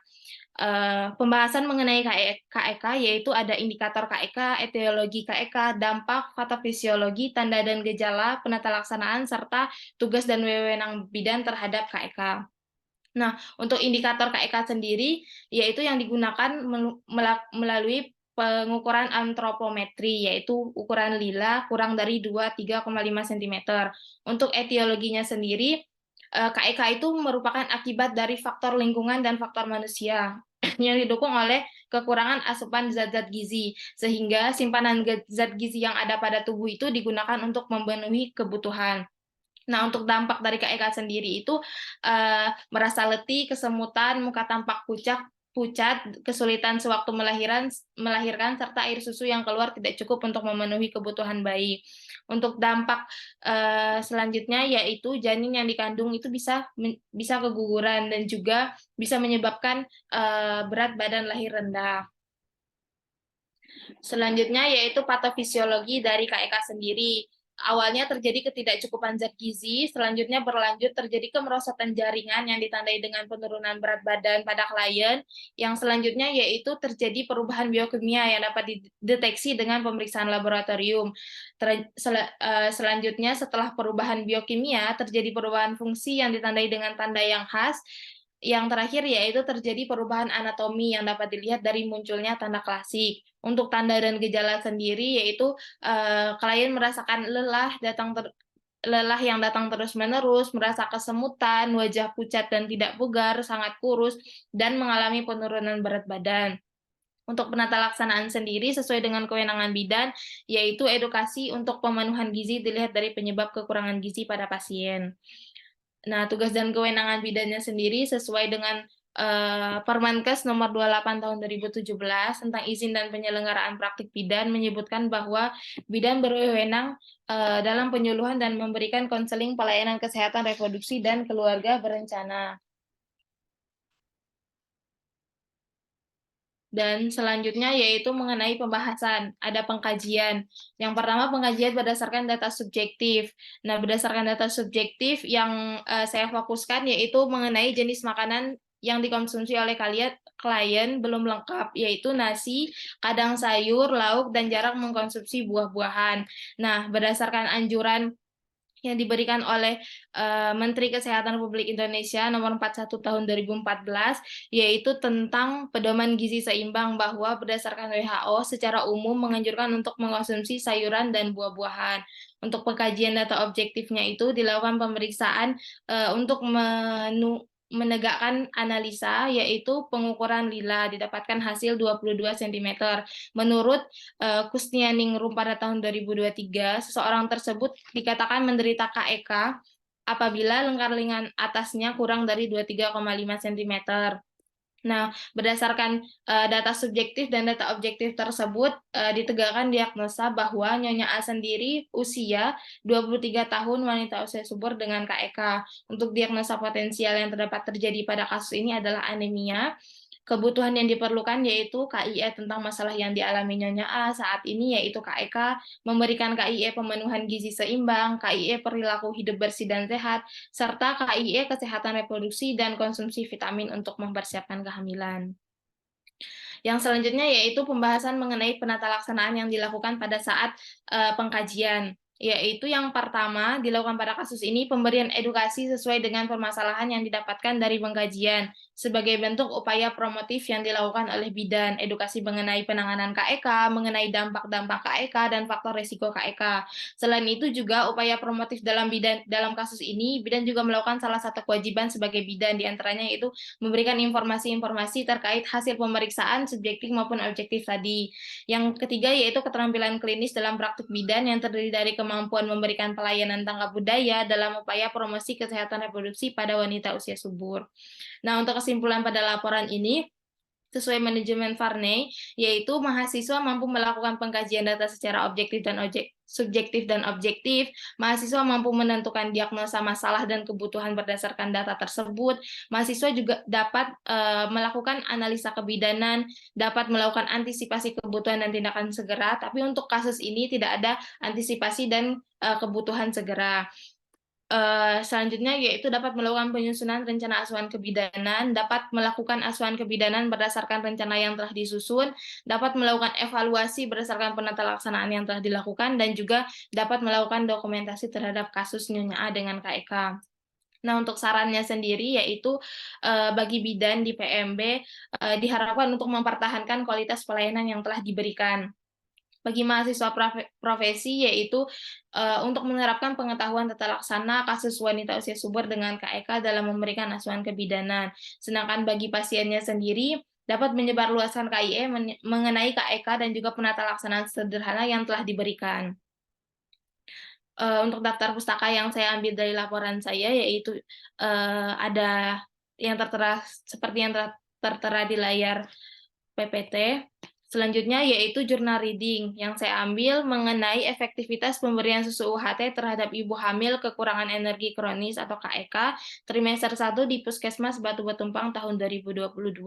Pembahasan mengenai KEK yaitu ada indikator KEK, etiologi KEK, dampak, patofisiologi, tanda dan gejala, penata laksanaan, serta tugas dan wewenang bidan terhadap KEK. Nah, untuk indikator KEK sendiri, yaitu yang digunakan melalui pengukuran antropometri, yaitu ukuran lila kurang dari 3,5 cm. Untuk etiologinya sendiri, KEK itu merupakan akibat dari faktor lingkungan dan faktor manusia yang didukung oleh kekurangan asupan zat-zat gizi, sehingga simpanan zat gizi yang ada pada tubuh itu digunakan untuk memenuhi kebutuhan. Nah, untuk dampak dari KEK sendiri itu merasa letih, kesemutan, muka tampak pucat, kesulitan sewaktu melahirkan, serta air susu yang keluar tidak cukup untuk memenuhi kebutuhan bayi. Untuk dampak selanjutnya yaitu janin yang dikandung itu bisa keguguran dan juga bisa menyebabkan berat badan lahir rendah. Selanjutnya yaitu patofisiologi dari KEK sendiri. Awalnya terjadi ketidakcukupan zat gizi, selanjutnya berlanjut terjadi kemerosotan jaringan yang ditandai dengan penurunan berat badan pada klien, yang selanjutnya yaitu terjadi perubahan biokimia yang dapat dideteksi dengan pemeriksaan laboratorium. Selanjutnya setelah perubahan biokimia, terjadi perubahan fungsi yang ditandai dengan tanda yang khas. Yang terakhir yaitu terjadi perubahan anatomi yang dapat dilihat dari munculnya tanda klasik. Untuk tanda dan gejala sendiri yaitu klien merasakan lelah yang datang terus-menerus, merasa kesemutan, wajah pucat dan tidak bugar, sangat kurus, dan mengalami penurunan berat badan. Untuk penata laksanaan sendiri sesuai dengan kewenangan bidan, yaitu edukasi untuk pemenuhan gizi dilihat dari penyebab kekurangan gizi pada pasien. Nah, tugas dan kewenangan bidannya sendiri sesuai dengan Permenkes nomor 28 tahun 2017 tentang izin dan penyelenggaraan praktik bidan menyebutkan bahwa bidan berwenang dalam penyuluhan dan memberikan konseling pelayanan kesehatan reproduksi dan keluarga berencana. Dan selanjutnya yaitu mengenai pembahasan, ada pengkajian. Yang pertama pengkajian berdasarkan data subjektif. Nah, berdasarkan data subjektif yang saya fokuskan yaitu mengenai jenis makanan yang dikonsumsi oleh klien belum lengkap, yaitu nasi, kadang sayur, lauk, dan jarang mengkonsumsi buah-buahan. Nah, berdasarkan anjuran yang diberikan oleh Menteri Kesehatan Republik Indonesia nomor 41 tahun 2014, yaitu tentang pedoman gizi seimbang, bahwa berdasarkan WHO secara umum menganjurkan untuk mengkonsumsi sayuran dan buah-buahan. Untuk pengkajian data objektifnya itu dilakukan pemeriksaan untuk menegakkan analisa, yaitu pengukuran lila, didapatkan hasil 22 cm. Menurut Kusnianingrum pada tahun 2023, seseorang tersebut dikatakan menderita KEK apabila lingkar lengan atasnya kurang dari 23,5 cm. Nah, berdasarkan data subjektif dan data objektif tersebut, ditegakkan diagnosa bahwa Nyonya A sendiri usia 23 tahun, wanita usia subur dengan KEK. Untuk diagnosa potensial yang terdapat terjadi pada kasus ini adalah anemia, Kebutuhan yang diperlukan yaitu KIE tentang masalah yang dialami Nyonya A saat ini, yaitu KEK, memberikan KIE pemenuhan gizi seimbang, KIE perilaku hidup bersih dan sehat, serta KIE kesehatan reproduksi dan konsumsi vitamin untuk mempersiapkan kehamilan. Yang selanjutnya yaitu pembahasan mengenai penata laksanaan yang dilakukan pada saat pengkajian. Yaitu yang pertama dilakukan pada kasus ini pemberian edukasi sesuai dengan permasalahan yang didapatkan dari pengkajian sebagai bentuk upaya promotif yang dilakukan oleh bidan, edukasi mengenai penanganan KEK, mengenai dampak-dampak KEK dan faktor risiko KEK. Selain itu juga upaya promotif dalam kasus ini, bidan juga melakukan salah satu kewajiban sebagai bidan, diantaranya yaitu memberikan informasi-informasi terkait hasil pemeriksaan subjektif maupun objektif tadi. Yang ketiga yaitu keterampilan klinis dalam praktik bidan yang terdiri dari kemampuan memberikan pelayanan tanggap budaya dalam upaya promosi kesehatan reproduksi pada wanita usia subur. Nah, untuk kesimpulan pada laporan ini, sesuai manajemen Varney, yaitu mahasiswa mampu melakukan pengkajian data secara subjektif dan objektif, mahasiswa mampu menentukan diagnosa masalah dan kebutuhan berdasarkan data tersebut, mahasiswa juga dapat melakukan analisa kebidanan, dapat melakukan antisipasi kebutuhan dan tindakan segera, tapi untuk kasus ini tidak ada antisipasi dan kebutuhan segera. Selanjutnya yaitu dapat melakukan penyusunan rencana asuhan kebidanan, dapat melakukan asuhan kebidanan berdasarkan rencana yang telah disusun, dapat melakukan evaluasi berdasarkan penata laksanaan yang telah dilakukan, dan juga dapat melakukan dokumentasi terhadap kasus Nyonya A dengan KEK. Nah, untuk sarannya sendiri yaitu bagi bidan di PMB diharapkan untuk mempertahankan kualitas pelayanan yang telah diberikan. Bagi mahasiswa profesi yaitu untuk menerapkan pengetahuan tata laksana kasus wanita usia subur dengan KEK dalam memberikan asuhan kebidanan. Sedangkan bagi pasiennya sendiri dapat menyebarluaskan KIE mengenai KEK dan juga penata laksanaan sederhana yang telah diberikan. Untuk daftar pustaka yang saya ambil dari laporan saya yaitu ada yang tertera seperti yang tertera di layar PPT. Selanjutnya yaitu jurnal reading yang saya ambil mengenai efektivitas pemberian susu UHT terhadap ibu hamil kekurangan energi kronis atau KEK trimester 1 di Puskesmas Batu Betumpang tahun 2022.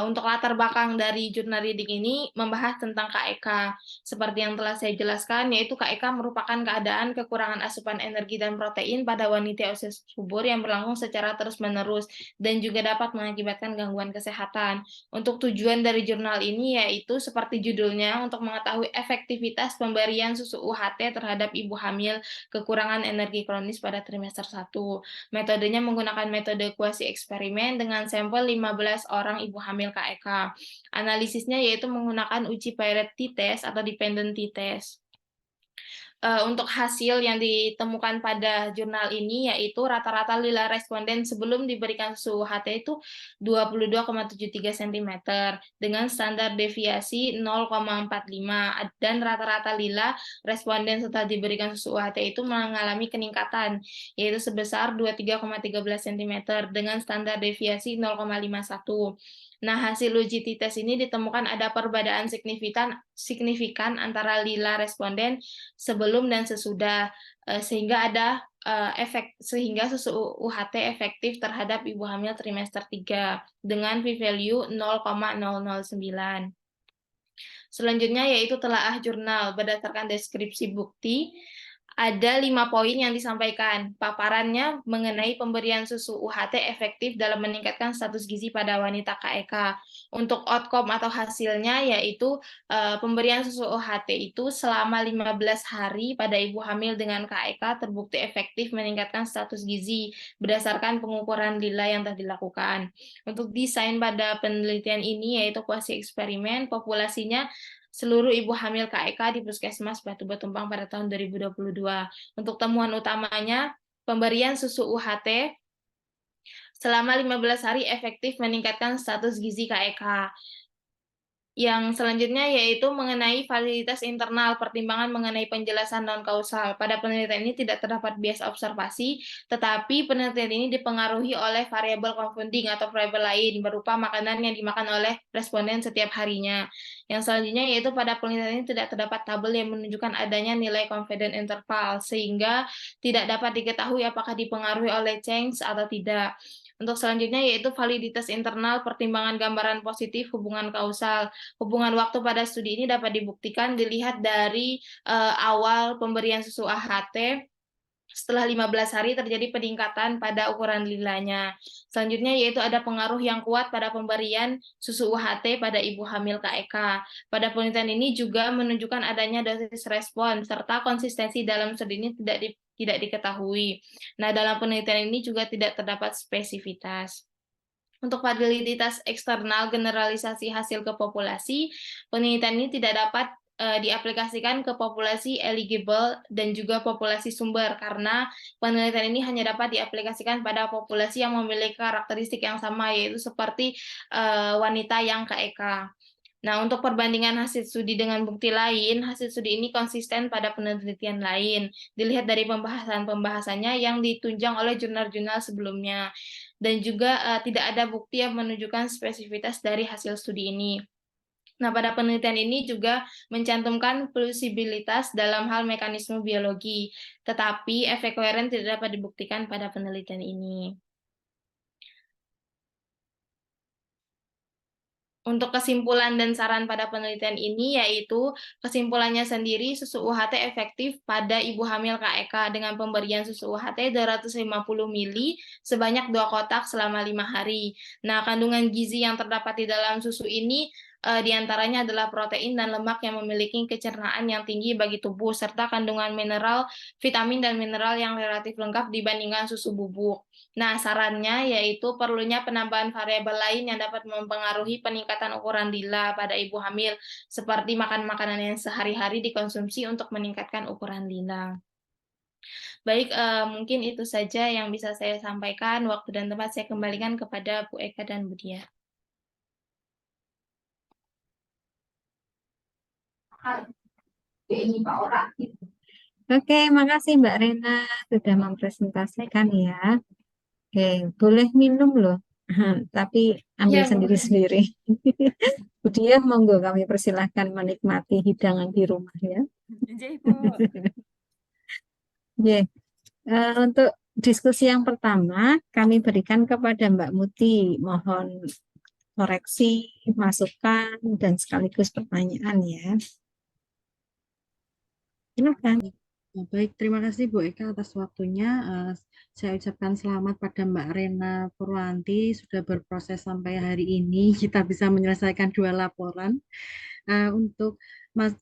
Untuk latar belakang dari jurnal reading ini membahas tentang KEK. Seperti yang telah saya jelaskan, yaitu KEK merupakan keadaan kekurangan asupan energi dan protein pada wanita usia subur yang berlangsung secara terus-menerus dan juga dapat mengakibatkan gangguan kesehatan. Untuk tujuan dari jurnal ini yaitu seperti judulnya untuk mengetahui efektivitas pemberian susu UHT terhadap ibu hamil kekurangan energi kronis pada trimester 1. Metodenya menggunakan metode kuasi eksperimen dengan sampel 15 orang ibu hamil KEK. Analisisnya yaitu menggunakan uji Piret t-test atau dependent t-test. Untuk hasil yang ditemukan pada jurnal ini yaitu rata-rata lila responden sebelum diberikan susu UHT itu 22,73 cm dengan standar deviasi 0,45 dan rata-rata lila responden setelah diberikan susu UHT itu mengalami peningkatan yaitu sebesar 23,13 cm dengan standar deviasi 0,51. Nah, hasil uji t-test ini ditemukan ada perbedaan signifikan antara lila responden sebelum dan sesudah, sehingga ada sehingga susu UHT efektif terhadap ibu hamil trimester 3 dengan p-value 0,009. Selanjutnya yaitu telaah jurnal berdasarkan deskripsi bukti. Ada 5 poin yang disampaikan. Paparannya mengenai pemberian susu UHT efektif dalam meningkatkan status gizi pada wanita KEK. Untuk outcome atau hasilnya yaitu pemberian susu UHT itu selama 15 hari pada ibu hamil dengan KEK terbukti efektif meningkatkan status gizi berdasarkan pengukuran lila yang telah dilakukan. Untuk desain pada penelitian ini yaitu kuasi eksperimen, populasinya seluruh ibu hamil KEK di Puskesmas Batu Betumpang pada tahun 2022. Untuk temuan utamanya, pemberian susu UHT selama 15 hari efektif meningkatkan status gizi KEK. Yang selanjutnya yaitu mengenai validitas internal, pertimbangan mengenai penjelasan non-kausal. Pada penelitian ini tidak terdapat bias observasi, tetapi penelitian ini dipengaruhi oleh variabel confounding atau variabel lain, berupa makanan yang dimakan oleh responden setiap harinya. Yang selanjutnya yaitu pada penelitian ini tidak terdapat tabel yang menunjukkan adanya nilai confidence interval, sehingga tidak dapat diketahui apakah dipengaruhi oleh change atau tidak. Untuk selanjutnya yaitu validitas internal, pertimbangan gambaran positif, hubungan kausal. Hubungan waktu pada studi ini dapat dibuktikan dilihat dari awal pemberian susu AHT. Setelah 15 hari terjadi peningkatan pada ukuran lilanya. Selanjutnya yaitu ada pengaruh yang kuat pada pemberian susu UHT pada ibu hamil KEK. Pada penelitian ini juga menunjukkan adanya dosis respon serta konsistensi dalam studi ini tidak diketahui. Nah, dalam penelitian ini juga tidak terdapat spesifitas. Untuk validitas eksternal generalisasi hasil ke populasi, penelitian ini tidak dapat diaplikasikan ke populasi eligible dan juga populasi sumber karena penelitian ini hanya dapat diaplikasikan pada populasi yang memiliki karakteristik yang sama yaitu seperti wanita yang KEK. Nah, untuk perbandingan hasil studi dengan bukti lain, hasil studi ini konsisten pada penelitian lain. Dilihat dari pembahasan-pembahasannya yang ditunjang oleh jurnal-jurnal sebelumnya. Dan juga tidak ada bukti yang menunjukkan spesifitas dari hasil studi ini. Nah, pada penelitian ini juga mencantumkan plausibilitas dalam hal mekanisme biologi, tetapi efek koheren tidak dapat dibuktikan pada penelitian ini. Untuk kesimpulan dan saran pada penelitian ini yaitu kesimpulannya sendiri susu UHT efektif pada ibu hamil KEK dengan pemberian susu UHT 250 ml sebanyak 2 kotak selama 5 hari. Nah, kandungan gizi yang terdapat di dalam susu ini diantaranya adalah protein dan lemak yang memiliki kecernaan yang tinggi bagi tubuh serta kandungan mineral, vitamin dan mineral yang relatif lengkap dibandingkan susu bubuk. Nah, sarannya yaitu perlunya penambahan variabel lain yang dapat mempengaruhi peningkatan ukuran lila pada ibu hamil, seperti makan makanan yang sehari-hari dikonsumsi untuk meningkatkan ukuran lila. Baik, mungkin itu saja yang bisa saya sampaikan. Waktu dan tempat saya kembalikan kepada Bu Eka dan Bu Dia. Oke, makasih Mbak Rena sudah mempresentasikan ya. Oke, boleh minum loh, tapi ambil Ya, Bu. sendiri-sendiri. Bu Diah, monggo kami persilahkan menikmati hidangan di rumah ya. Iya, Ibu. Oke, untuk diskusi yang pertama kami berikan kepada Mbak Muti. Mohon koreksi, masukan, dan sekaligus pertanyaan ya. Silakan. Ya, baik, terima kasih Bu Eka atas waktunya. Saya ucapkan selamat pada Mbak Rena Purwanti sudah berproses sampai hari ini. Kita bisa menyelesaikan 2 laporan. Untuk Mas,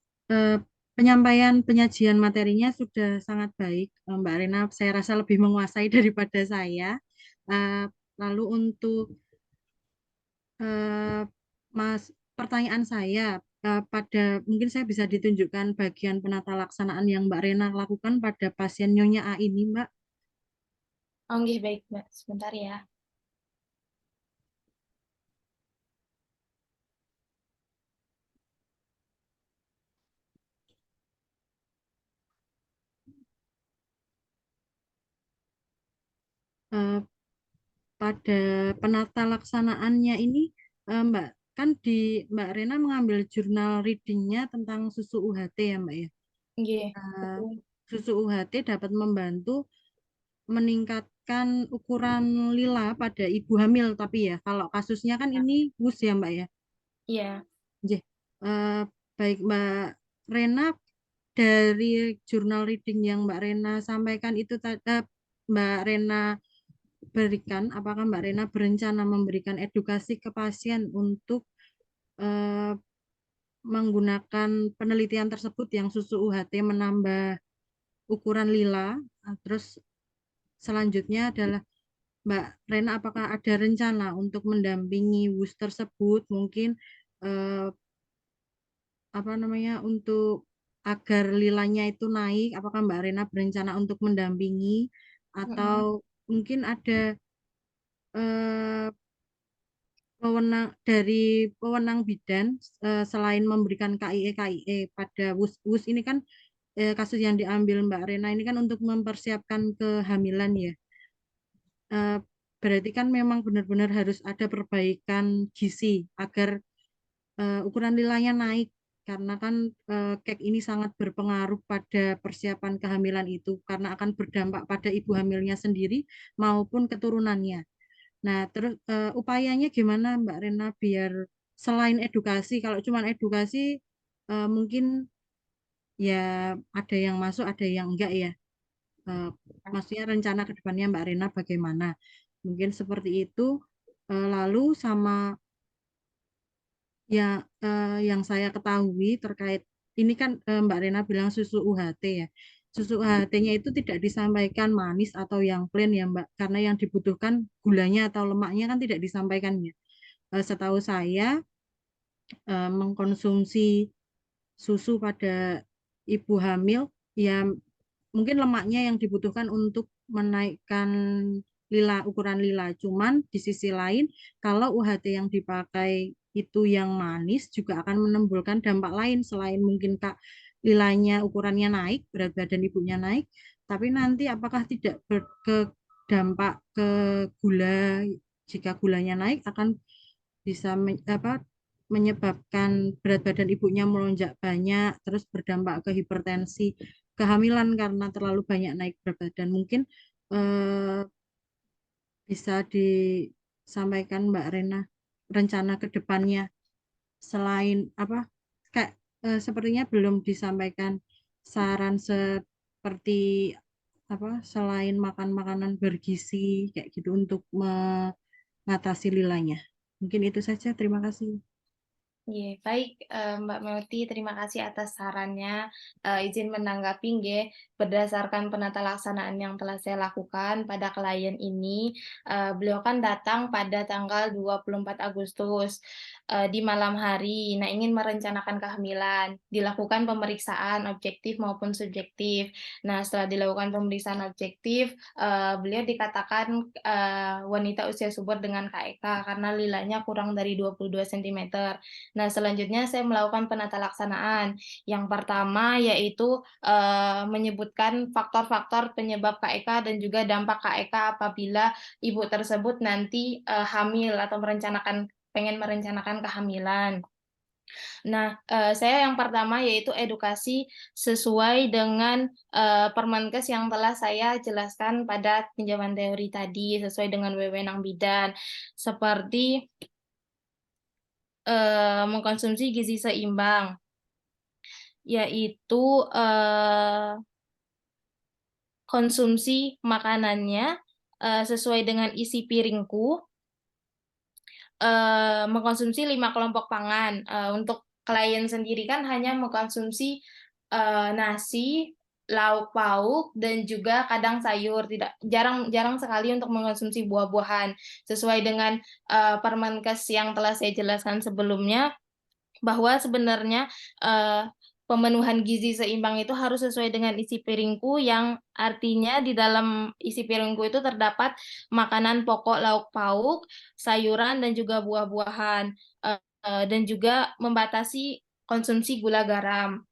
penyampaian penyajian materinya sudah sangat baik. Mbak Rena saya rasa lebih menguasai daripada saya. Lalu untuk Mas, pertanyaan saya pada mungkin saya bisa ditunjukkan bagian penata laksanaan yang Mbak Rena lakukan pada pasien Nyonya A ini, Mbak. Oke, baik, Mbak. Sebentar ya. Eh, pada penata laksanaannya ini, Mbak, kan di Mbak Rena mengambil jurnal readingnya tentang susu UHT ya, Mbak ya. Oke, Eh, betul. Susu UHT dapat membantu meningkatkan ukuran lila pada ibu hamil, tapi ya kalau kasusnya kan ini WUS ya, Mbak ya. Iya. Nggih. Eh, baik Mbak Rena, dari jurnal reading yang Mbak Rena sampaikan itu Mbak Rena berikan, apakah Mbak Rena berencana memberikan edukasi ke pasien untuk eh, menggunakan penelitian tersebut yang susu UHT menambah ukuran lila? Terus selanjutnya adalah Mbak Rena apakah ada rencana untuk mendampingi WUS tersebut mungkin eh, apa namanya untuk agar lilanya itu naik, apakah Mbak Rena berencana untuk mendampingi atau Mm-mm. mungkin ada eh, wewenang dari wewenang bidan selain memberikan KIE pada WUS. WUS ini kan kasus yang diambil Mbak Rena ini kan untuk mempersiapkan kehamilan ya. Eh, Berarti kan memang benar-benar harus ada perbaikan gizi agar ukuran lilanya naik karena kan kek ini sangat berpengaruh pada persiapan kehamilan itu karena akan berdampak pada ibu hamilnya sendiri maupun keturunannya. Nah, terus upayanya gimana Mbak Rena biar selain edukasi, kalau cuma edukasi mungkin ya ada yang masuk, ada yang enggak ya. Eh, Maksudnya rencana ke depannya Mbak Rena bagaimana? Mungkin seperti itu. Lalu sama ya yang saya ketahui terkait ini kan Mbak Rena bilang susu UHT ya. Susu UHT-nya itu tidak disampaikan manis atau yang plain ya Mbak, karena yang dibutuhkan gulanya atau lemaknya kan tidak disampaikan ya. Setahu saya mengkonsumsi susu pada ibu hamil ya mungkin lemaknya yang dibutuhkan untuk menaikkan ukuran lila. Cuman di sisi lain, kalau UHT yang dipakai itu yang manis juga akan menimbulkan dampak lain selain mungkin Kak lilanya ukurannya naik, berat badan ibunya naik, tapi nanti apakah tidak dampak ke gula, jika gulanya naik akan bisa menyebabkan berat badan ibunya melonjak banyak, terus berdampak ke hipertensi kehamilan karena terlalu banyak naik berat badan. Mungkin eh, bisa disampaikan Mbak Rena rencana ke depannya selain apa kayak sepertinya belum disampaikan saran seperti apa selain makan makanan bergizi kayak gitu untuk mengatasi lilanya. Mungkin itu saja. Terima kasih. Iya, baik Mbak Melty, terima kasih atas sarannya. Izin menanggapi nggih, berdasarkan penata laksanaan yang telah saya lakukan pada klien ini, beliau kan datang pada tanggal 24 Agustus di malam hari. Nah, ingin merencanakan kehamilan, dilakukan pemeriksaan objektif maupun subjektif. Nah, setelah dilakukan pemeriksaan objektif, beliau dikatakan wanita usia subur dengan KEK karena lilanya kurang dari 22 cm. Nah, selanjutnya saya melakukan penata laksanaan. Yang pertama yaitu menyebutkan faktor-faktor penyebab KEK dan juga dampak KEK apabila ibu tersebut nanti hamil atau pengen merencanakan kehamilan. Nah, saya yang pertama yaitu edukasi sesuai dengan Permenkes yang telah saya jelaskan pada pinjaman teori tadi, sesuai dengan wewenang bidan, seperti mengkonsumsi gizi seimbang, yaitu konsumsi makanannya sesuai dengan isi piringku, mengkonsumsi 5 kelompok pangan. Untuk klien sendiri kan hanya mengkonsumsi nasi, lauk pauk, dan juga kadang sayur. Jarang sekali untuk mengkonsumsi buah-buahan. Sesuai dengan Permenkes yang telah saya jelaskan sebelumnya, bahwa sebenarnya pemenuhan gizi seimbang itu harus sesuai dengan isi piringku, yang artinya di dalam isi piringku itu terdapat makanan pokok, lauk pauk, sayuran, dan juga buah-buahan, dan juga membatasi konsumsi gula garam.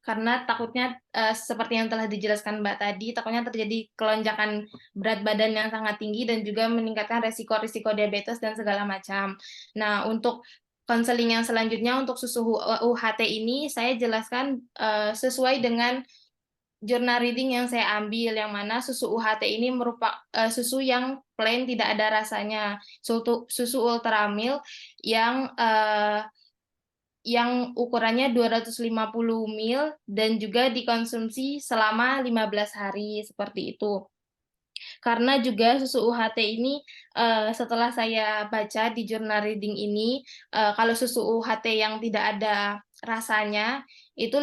Karena takutnya seperti yang telah dijelaskan Mbak tadi, takutnya terjadi kelonjakan berat badan yang sangat tinggi dan juga meningkatkan resiko-risiko diabetes dan segala macam. Nah, untuk konseling yang selanjutnya untuk susu UHT ini saya jelaskan sesuai dengan jurnal reading yang saya ambil, yang mana susu UHT ini merupakan susu yang plain, tidak ada rasanya, susu ultramilk yang ukurannya 250 ml dan juga dikonsumsi selama 15 hari seperti itu. Karena juga susu UHT ini setelah saya baca di jurnal reading ini, kalau susu UHT yang tidak ada rasanya itu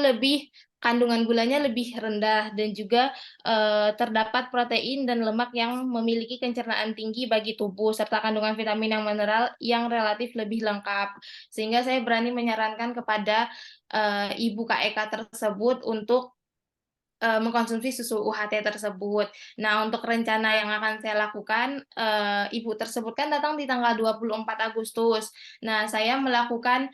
kandungan gulanya lebih rendah dan juga terdapat protein dan lemak yang memiliki pencernaan tinggi bagi tubuh serta kandungan vitamin dan mineral yang relatif lebih lengkap. Sehingga saya berani menyarankan kepada ibu KEK tersebut untuk mengkonsumsi susu UHT tersebut. Nah, untuk rencana yang akan saya lakukan, ibu tersebut kan datang di tanggal 24 Agustus. Nah, saya melakukan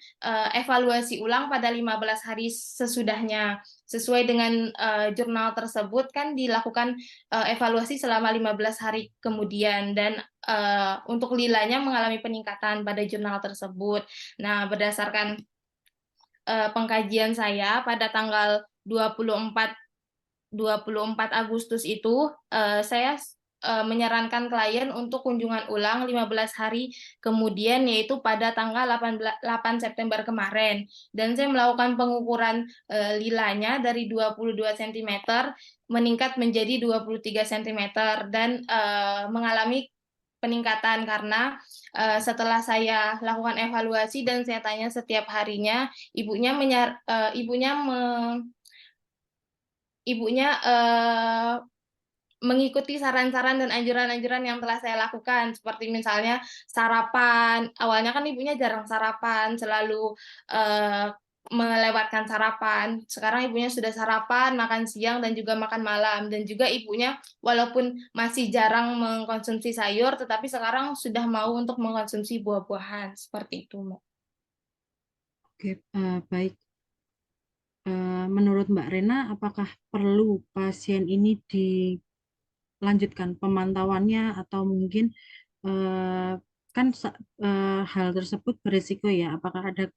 evaluasi ulang pada 15 hari sesudahnya. Sesuai dengan jurnal tersebut kan dilakukan evaluasi selama 15 hari kemudian, dan untuk lilanya mengalami peningkatan pada jurnal tersebut. Nah, berdasarkan pengkajian saya pada tanggal 24 Agustus itu saya menyarankan klien untuk kunjungan ulang 15 hari kemudian, yaitu pada tanggal 8 September kemarin. Dan saya melakukan pengukuran lilanya dari 22 cm meningkat menjadi 23 cm dan mengalami peningkatan karena setelah saya lakukan evaluasi dan saya tanya setiap harinya, ibunya mengikuti saran-saran dan anjuran-anjuran yang telah saya lakukan, seperti misalnya sarapan. Awalnya kan ibunya jarang sarapan, selalu melewatkan sarapan. Sekarang ibunya sudah sarapan, makan siang, dan juga makan malam. Dan juga ibunya walaupun masih jarang mengkonsumsi sayur, tetapi sekarang sudah mau untuk mengkonsumsi buah-buahan. Seperti itu, Mbak. Oke, baik. Menurut Mbak Rena, apakah perlu pasien ini dilanjutkan pemantauannya atau mungkin kan hal tersebut berisiko ya? Apakah ada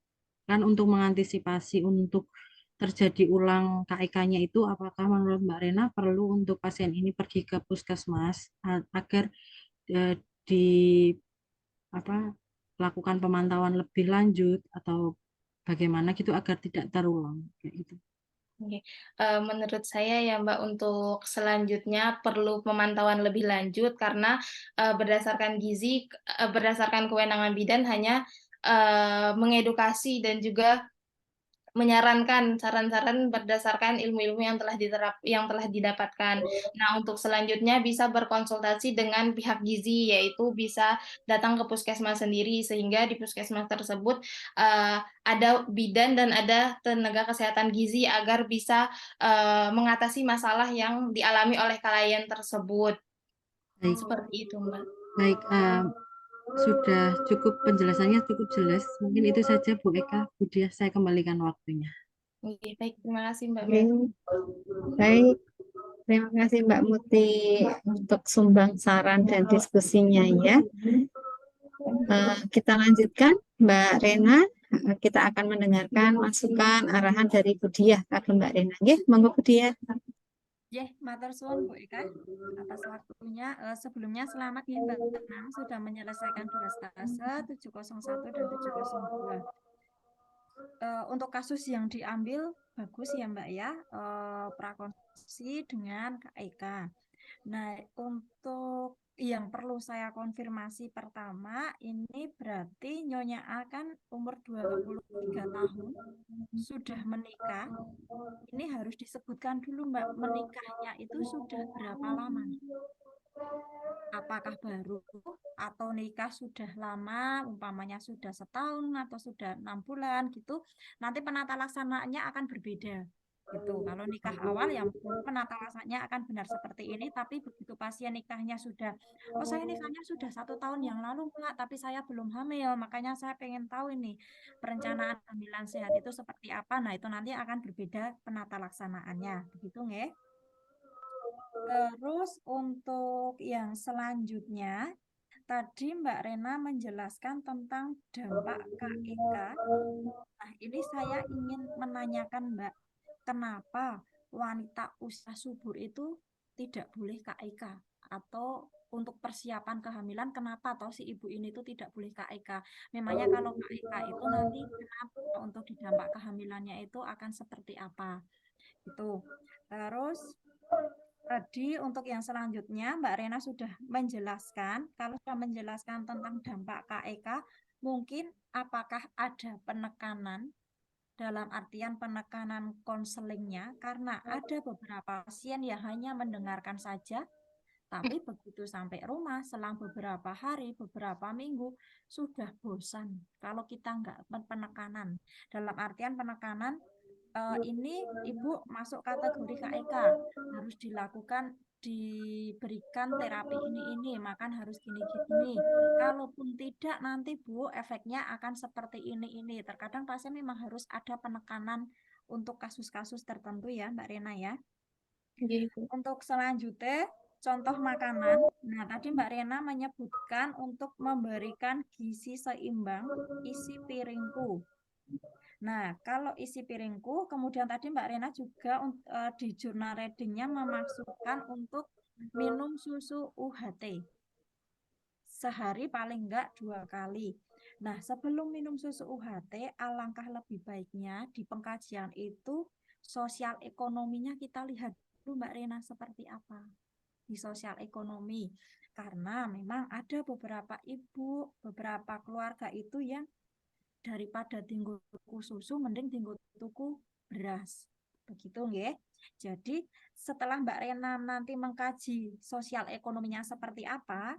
kan untuk mengantisipasi untuk terjadi ulang KIK-nya itu, apakah menurut Mbak Rena perlu untuk pasien ini pergi ke puskesmas agar di apa lakukan pemantauan lebih lanjut atau bagaimana gitu agar tidak terulang kayak gitu? Oke. Menurut saya ya Mbak, untuk selanjutnya perlu pemantauan lebih lanjut karena berdasarkan kewenangan bidan hanya mengedukasi dan juga menyarankan saran-saran berdasarkan ilmu-ilmu yang telah didapatkan. Nah, untuk selanjutnya bisa berkonsultasi dengan pihak gizi, yaitu bisa datang ke puskesmas sendiri, sehingga di puskesmas tersebut ada bidan dan ada tenaga kesehatan gizi agar bisa mengatasi masalah yang dialami oleh klien tersebut. Baik, Seperti itu, Mbak. baik. Sudah cukup, penjelasannya cukup jelas. Mungkin itu saja Bu Eka. Budia, saya kembalikan waktunya. Oke, baik. Terima kasih, Mbak. Oke, baik. Terima kasih Mbak Muti untuk sumbang saran dan diskusinya ya. Kita lanjutkan Mbak Rena. Kita akan mendengarkan masukan arahan dari Budia ke Mbak Rena. Nggih, monggo Budia. Matur suwun Bu Eka atas waktunya. Sebelumnya selamat ya Mbak Nam sudah menyelesaikan 2 stase 701 dan 702. Untuk kasus yang diambil bagus ya Mbak ya, prakonsumsi dengan KIK. Nah, untuk yang perlu saya konfirmasi pertama, ini berarti Nyonya A kan umur 23 tahun, sudah menikah. Ini harus disebutkan dulu Mbak, menikahnya itu sudah berapa lama? Apakah baru atau nikah sudah lama, umpamanya sudah setahun atau sudah 6 bulan gitu. Nanti penata laksanaannya akan berbeda gitu. Kalau nikah awal ya penata laksananya akan benar seperti ini, tapi begitu pasien nikahnya sudah, oh saya nikahnya sudah 1 tahun yang lalu Mbak, tapi saya belum hamil, makanya saya pengen tahu ini perencanaan kehamilan sehat itu seperti apa. Nah itu nanti akan berbeda penata laksanaannya, begitu nggih? Terus untuk yang selanjutnya, tadi Mbak Rena menjelaskan tentang dampak KIK. Nah, ini saya ingin menanyakan Mbak, kenapa wanita usia subur itu tidak boleh KIK? Atau untuk persiapan kehamilan, kenapa atau si ibu ini itu tidak boleh KIK? Memangnya kalau KIK itu nanti kenapa untuk di dampak kehamilannya itu akan seperti apa? Itu. Terus tadi untuk yang selanjutnya Mbak Rena sudah menjelaskan, kalau sudah menjelaskan tentang dampak KEK, mungkin apakah ada penekanan dalam artian penekanan konselingnya, karena ada beberapa pasien yang hanya mendengarkan saja, tapi begitu sampai rumah selang beberapa hari, beberapa minggu, sudah bosan kalau kita nggak penekanan. Dalam artian penekanan, ini ibu masuk kategori KEK, harus dilakukan, diberikan terapi ini makan harus gini. Kalaupun tidak nanti Bu efeknya akan seperti ini. Terkadang pasien memang harus ada penekanan untuk kasus-kasus tertentu ya Mbak Rena ya. Untuk selanjutnya contoh makanan. Nah, tadi Mbak Rena menyebutkan untuk memberikan gizi seimbang isi piringku. Nah, kalau isi piringku, kemudian tadi Mbak Rena juga di jurnal readingnya memasukkan untuk minum susu UHT sehari paling enggak 2 kali. Nah, sebelum minum susu UHT, alangkah lebih baiknya di pengkajian itu sosial ekonominya kita lihat dulu Mbak Rena seperti apa di sosial ekonomi. Karena memang ada beberapa ibu, beberapa keluarga itu yang daripada tinggal tuku susu, mending tinggal tuku beras. Begitu nggih. Jadi setelah Mbak Rena nanti mengkaji sosial ekonominya seperti apa,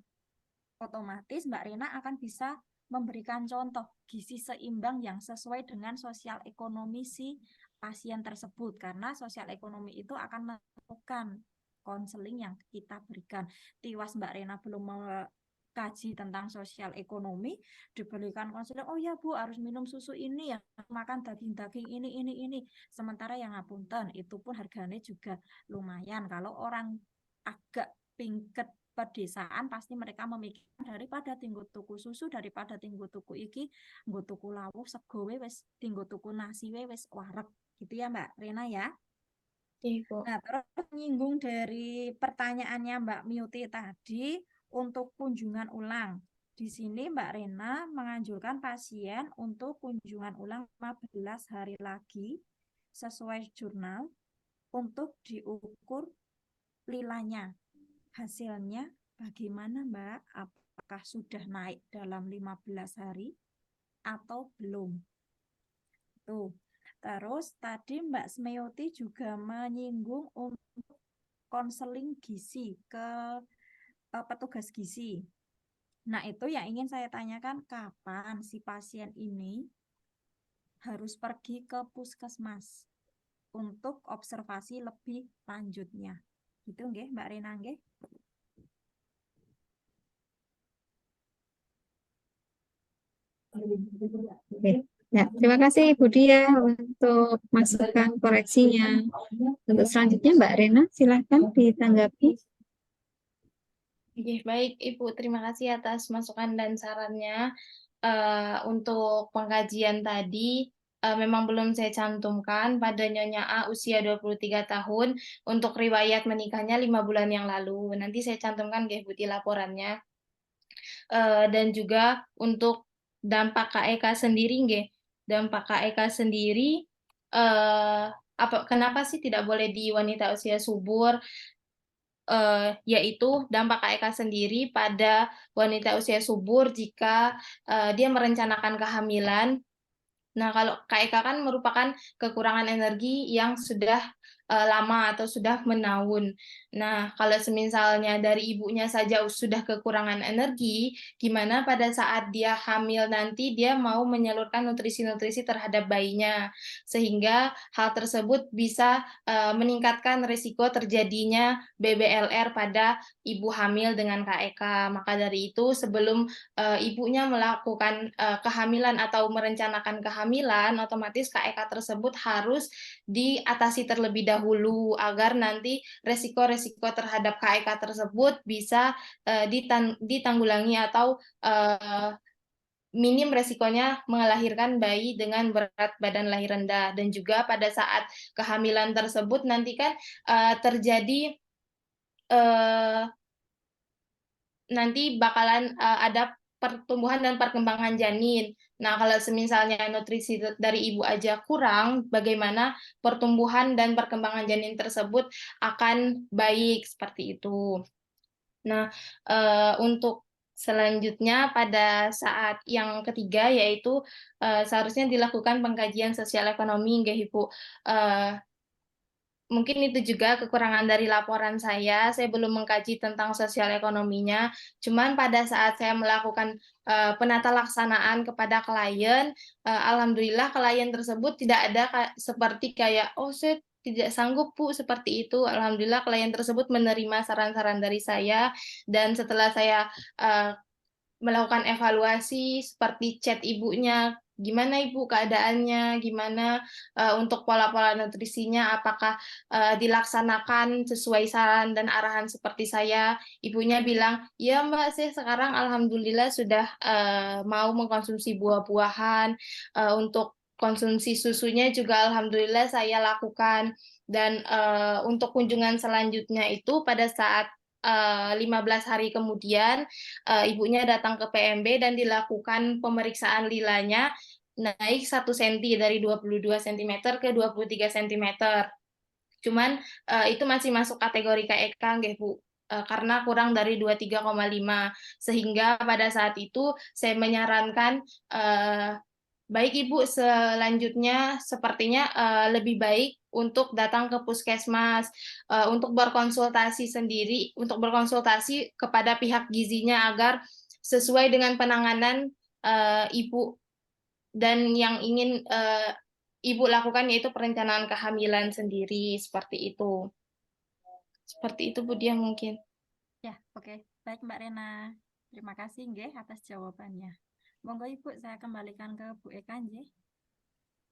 otomatis Mbak Rena akan bisa memberikan contoh gizi seimbang yang sesuai dengan sosial ekonomi si pasien tersebut, karena sosial ekonomi itu akan menentukan konseling yang kita berikan. Tiwas Mbak Rena belum mengkaji tentang sosial ekonomi, diberikan konseling, oh ya Bu harus minum susu ini ya, makan daging-daging ini. Sementara yang ngapunten itu pun harganya juga lumayan. Kalau orang agak pingket pedesaan pasti mereka memikirkan daripada tinggu tuku susu, daripada tinggu tuku iki, nggo tuku lawuh sego wis, tinggu tuku nasi wis wareg gitu ya Mbak Rena ya. Ibu. Nah, terus menyinggung dari pertanyaannya Mbak Miuti tadi untuk kunjungan ulang. Di sini Mbak Rena menganjurkan pasien untuk kunjungan ulang 15 hari lagi sesuai jurnal untuk diukur lilanya. Hasilnya bagaimana Mbak? Apakah sudah naik dalam 15 hari atau belum? Tuh. Terus tadi Mbak Smeyoti juga menyinggung untuk konseling gizi ke petugas gizi. Nah, itu yang ingin saya tanyakan, kapan si pasien ini harus pergi ke puskesmas untuk observasi lebih lanjutnya. Gitu nggih, Mbak Rena nggih? Oke. Ya, terima kasih Ibu Dia untuk masukan koreksinya. Untuk selanjutnya Mbak Rena, silahkan ditanggapi. Oke, baik Ibu, terima kasih atas masukan dan sarannya. Untuk pengkajian tadi, memang belum saya cantumkan pada Nyonya A usia 23 tahun, untuk riwayat menikahnya 5 bulan yang lalu. Nanti saya cantumkan nggih Bu di laporannya. Dan juga untuk dampak KEK sendiri nggih. Dampak KEK sendiri, kenapa sih tidak boleh di wanita usia subur? Yaitu dampak KEK sendiri pada wanita usia subur jika dia merencanakan kehamilan. Nah, kalau KEK kan merupakan kekurangan energi yang sudah lama atau sudah menaun. Nah, kalau semisalnya dari ibunya saja sudah kekurangan energi, gimana pada saat dia hamil nanti dia mau menyalurkan nutrisi-nutrisi terhadap bayinya, sehingga hal tersebut bisa meningkatkan risiko terjadinya BBLR pada ibu hamil dengan KEK. Maka dari itu, sebelum ibunya melakukan kehamilan atau merencanakan kehamilan, otomatis KEK tersebut harus diatasi terlebih dahulu agar nanti resiko-resiko terhadap KEK tersebut bisa ditanggulangi atau minim resikonya melahirkan bayi dengan berat badan lahir rendah. Dan juga pada saat kehamilan tersebut nanti kan terjadi nanti bakalan ada pertumbuhan dan perkembangan janin. Nah, kalau semisalnya nutrisi dari ibu aja kurang, bagaimana pertumbuhan dan perkembangan janin tersebut akan baik seperti itu. Nah, untuk selanjutnya pada saat yang ketiga yaitu seharusnya dilakukan pengkajian sosial ekonomi nggih Ibu. Mungkin itu juga kekurangan dari laporan saya belum mengkaji tentang sosial ekonominya. Cuman pada saat saya melakukan penata laksanaan kepada klien, alhamdulillah klien tersebut tidak ada seperti kayak, oh saya tidak sanggup Bu, seperti itu. Alhamdulillah klien tersebut menerima saran-saran dari saya, dan setelah saya melakukan evaluasi seperti chat ibunya, gimana Ibu keadaannya, gimana untuk pola-pola nutrisinya, apakah dilaksanakan sesuai saran dan arahan seperti saya. Ibunya bilang, ya Mbak, saya sekarang alhamdulillah sudah mau mengkonsumsi buah-buahan, untuk konsumsi susunya juga alhamdulillah saya lakukan. Dan untuk kunjungan selanjutnya itu pada saat 15 hari kemudian ibunya datang ke PMB dan dilakukan pemeriksaan lilanya naik 1 cm dari 22 cm ke 23 cm. Cuman itu masih masuk kategori KEK nggih Bu. Karena kurang dari 23,5 sehingga pada saat itu saya menyarankan baik Ibu, selanjutnya sepertinya lebih baik untuk datang ke puskesmas untuk berkonsultasi sendiri, untuk berkonsultasi kepada pihak gizinya agar sesuai dengan penanganan Ibu dan yang ingin Ibu lakukan yaitu perencanaan kehamilan sendiri seperti itu. Seperti itu Bu Dia mungkin. Ya, oke. Baik Mbak Rena. Terima kasih nggih atas jawabannya. Monggo Ibu, saya kembalikan ke Bu Eka nggih.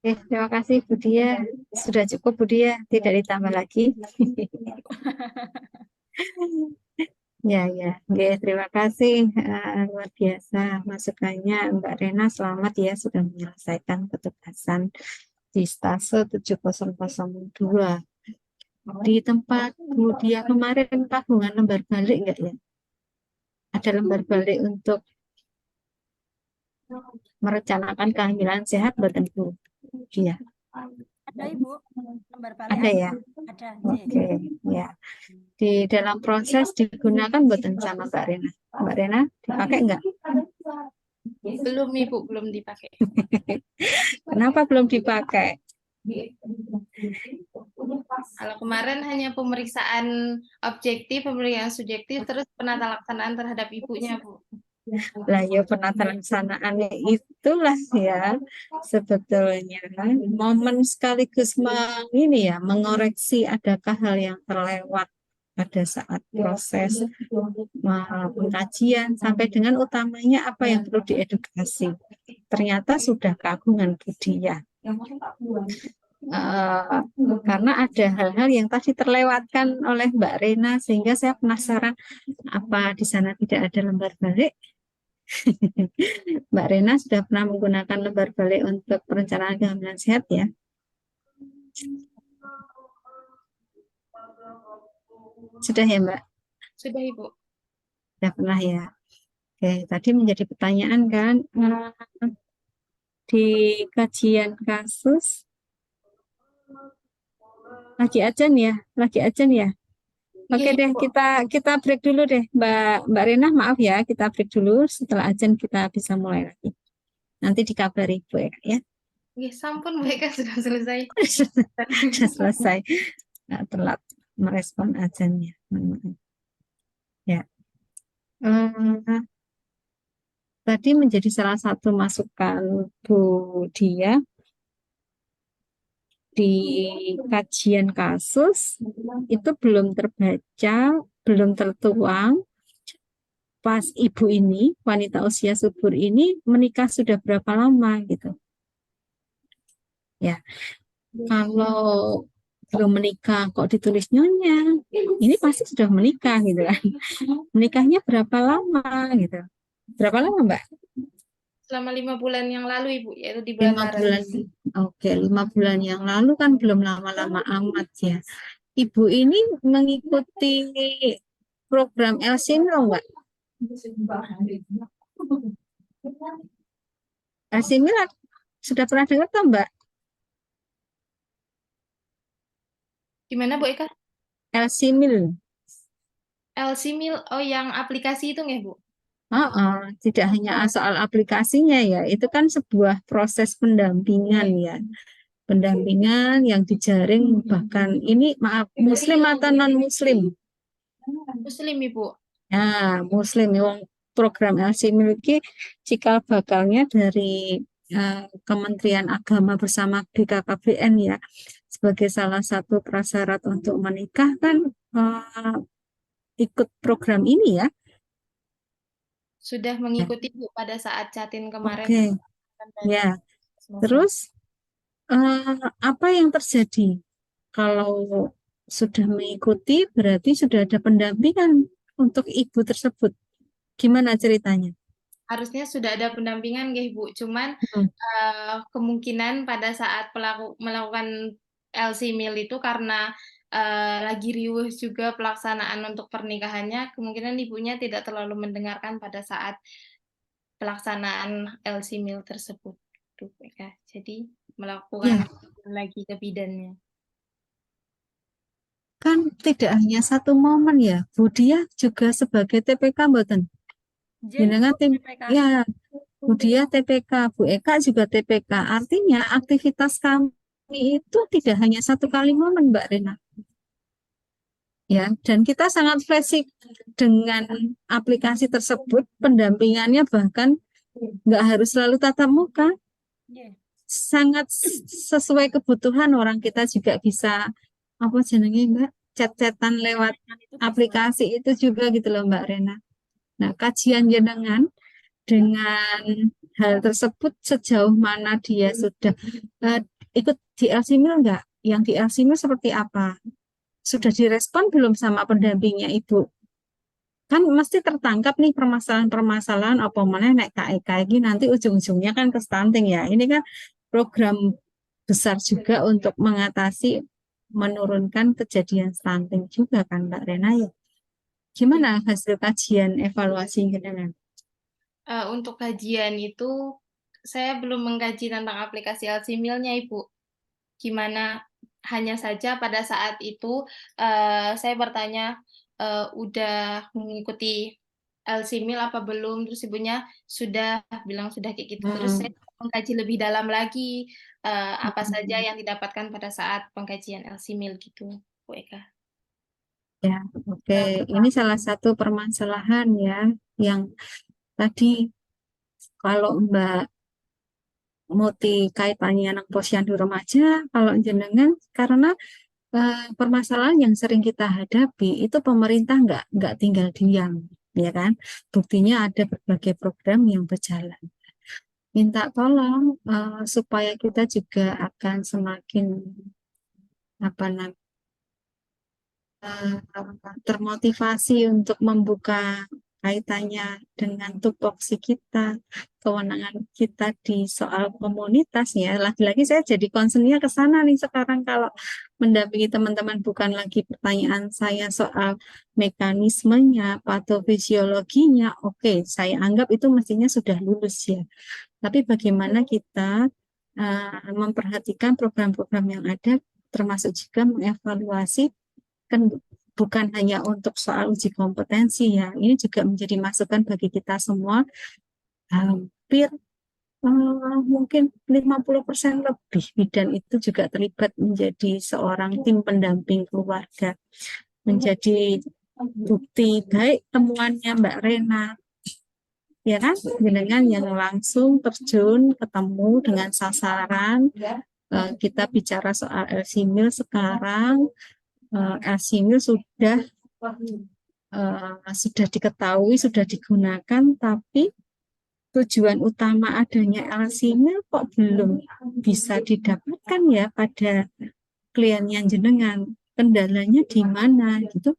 Terima kasih Bu Dia. Sudah cukup Bu Dia, tidak ditambah lagi. Ya, ya. Oke, terima kasih. Luar biasa masukannya Mbak Rena. Selamat ya sudah menyelesaikan petugasan di stase 7002. Di tempat Bu Dia kemarin tabungan lembar balik enggak ya? Ada lembar balik untuk merencanakan kehamilan sehat buatan Bu Dia? Ada Ibu, lembar balik Ada ya? Ada, nggih. Oke, ya. Di dalam proses digunakan buat sama Mbak Rena. Mbak Rena, dipakai enggak? Belum Ibu, belum dipakai. Kenapa belum dipakai? Kalau kemarin hanya pemeriksaan objektif, pemeriksaan subjektif, terus penata laksanaan terhadap ibunya, Bu. Lah ya penata laksanaannya itulah ya sebetulnya momen sekaligus ini ya mengoreksi adakah hal yang terlewat pada saat proses pengkajian sampai dengan utamanya apa yang perlu diedukasi. Ternyata sudah keagungan budaya. Karena ada hal-hal yang tadi terlewatkan oleh Mbak Rena sehingga saya penasaran apa di sana tidak ada lembar balik. Mbak Rena sudah pernah menggunakan lembar balik untuk perencanaan kehamilan sehat ya? Sudah ya Mbak? Sudah Ibu. Sudah pernah ya? Oke, tadi menjadi pertanyaan kan di kajian kasus lagi ajan ya? Oke Iya, deh, Ibu. kita break dulu deh, Mbak Rena. Maaf ya, kita break dulu. Setelah ajan kita bisa mulai lagi. Nanti dikabari Bu Eka ya. Iya, sampun Bu Eka sudah selesai. Sudah selesai. Nggak telat merespon ajannya. Ya. Tadi menjadi salah satu masukan Bu Dia di kajian kasus itu belum terbaca, belum tertuang pas ibu ini, wanita usia subur ini menikah sudah berapa lama gitu. Ya, kalau belum menikah kok ditulis nyonya, ini pasti sudah menikah gitu kan. Menikahnya berapa lama gitu. Berapa lama Mbak? Selama 5 bulan yang lalu Ibu, yaitu di bulan 5 Maret. bulan. Oke, 5 bulan yang lalu kan belum lama-lama amat ya. Ibu ini mengikuti program El-Simil Mbak? El-Simil sudah pernah dengar toh Mbak? Gimana Bu Eka? El-Simil. El-Simil, oh yang aplikasi itu nggak Bu? Tidak hanya soal aplikasinya ya, itu kan sebuah proses pendampingan ya. Pendampingan yang dijaring bahkan ini maaf muslim atau non muslim? Muslim Ibu. Nah, muslim yang program LC miliki cikal bakalnya dari Kementerian Agama bersama BKKBN ya sebagai salah satu prasyarat untuk menikah kan ikut program ini ya. Sudah mengikuti Bu pada saat Jatim kemarin. Oke. Ya. Terus apa yang terjadi kalau sudah mengikuti berarti sudah ada pendampingan untuk ibu tersebut. Gimana ceritanya? Harusnya sudah ada pendampingan nggih Bu, cuman kemungkinan pada saat pelaku melakukan LC Mil itu karena lagi riuh juga pelaksanaan untuk pernikahannya, kemungkinan ibunya tidak terlalu mendengarkan pada saat pelaksanaan LC meal tersebut. Tuh, ya. Jadi melakukan Ya, lagi ke bidannya. kan tidak hanya satu momen ya. Bu Diah juga sebagai TPK mboten. J Jenengan tim PPK. ya, Bu Diah TPK, Bu Eka juga TPK. Artinya aktivitas kami itu tidak hanya satu kali momen, Mbak Rena. Ya, dan kita sangat fleksibel dengan aplikasi tersebut, pendampingannya bahkan nggak harus selalu tatap muka, Yeah. sangat sesuai kebutuhan orang. Kita juga bisa apa jenenge Mbak, chat-chatan lewat Itu bisa. aplikasi itu juga gitu loh Mbak Rena. Nah, kajian jenengan dengan hal tersebut sejauh mana dia sudah ikut di LCMIL nggak? Yang di LCMIL seperti apa? Sudah direspon belum sama pendampingnya Ibu? Kan mesti tertangkap nih permasalahan-permasalahan apa mana naik KEK ini nanti ujung-ujungnya kan ke stunting ya. Ini kan program besar juga untuk mengatasi menurunkan kejadian stunting juga kan Mbak Rena ya. Gimana hasil kajian evaluasi jenengan? Untuk kajian itu, saya belum mengkaji tentang aplikasi LC Meal-nya, Ibu. Gimana, hanya saja pada saat itu saya bertanya, udah mengikuti LC Meal apa belum? Terus ibunya sudah, bilang sudah kayak gitu. Terus saya mengkaji lebih dalam lagi apa saja yang didapatkan pada saat pengkajian LC Meal gitu, Bu Eka. Ya, oke. Ini salah satu permasalahan ya yang tadi kalau Mbak Muti kaitannya anak posyandu remaja, kalau jenengan karena permasalahan yang sering kita hadapi itu pemerintah nggak tinggal diam, ya kan? Buktinya ada berbagai program yang berjalan. Minta tolong supaya kita juga akan semakin apa namanya termotivasi untuk membuka kaitannya dengan tupoksi kita, kewenangan kita di soal komunitas ya. Lagi-lagi saya jadi concernnya ke sana nih sekarang kalau mendampingi teman-teman bukan lagi pertanyaan saya soal mekanismenya, patofisiologinya, oke, saya anggap itu mestinya sudah lulus ya. Tapi bagaimana kita memperhatikan program-program yang ada, termasuk juga mengevaluasi kan bukan hanya untuk soal uji kompetensi ya, ini juga menjadi masukan bagi kita semua. Hampir mungkin 50% lebih bidan itu juga terlibat menjadi seorang tim pendamping keluarga, menjadi bukti baik temuannya Mbak Rena ya kan, dengan yang langsung terjun ketemu dengan sasaran. Kita bicara soal LC Meal sekarang, LC Meal sudah diketahui, sudah digunakan, tapi tujuan utama adanya LC Meal kok belum bisa didapatkan ya pada klien yang jenengan. Kendalanya di mana gitu,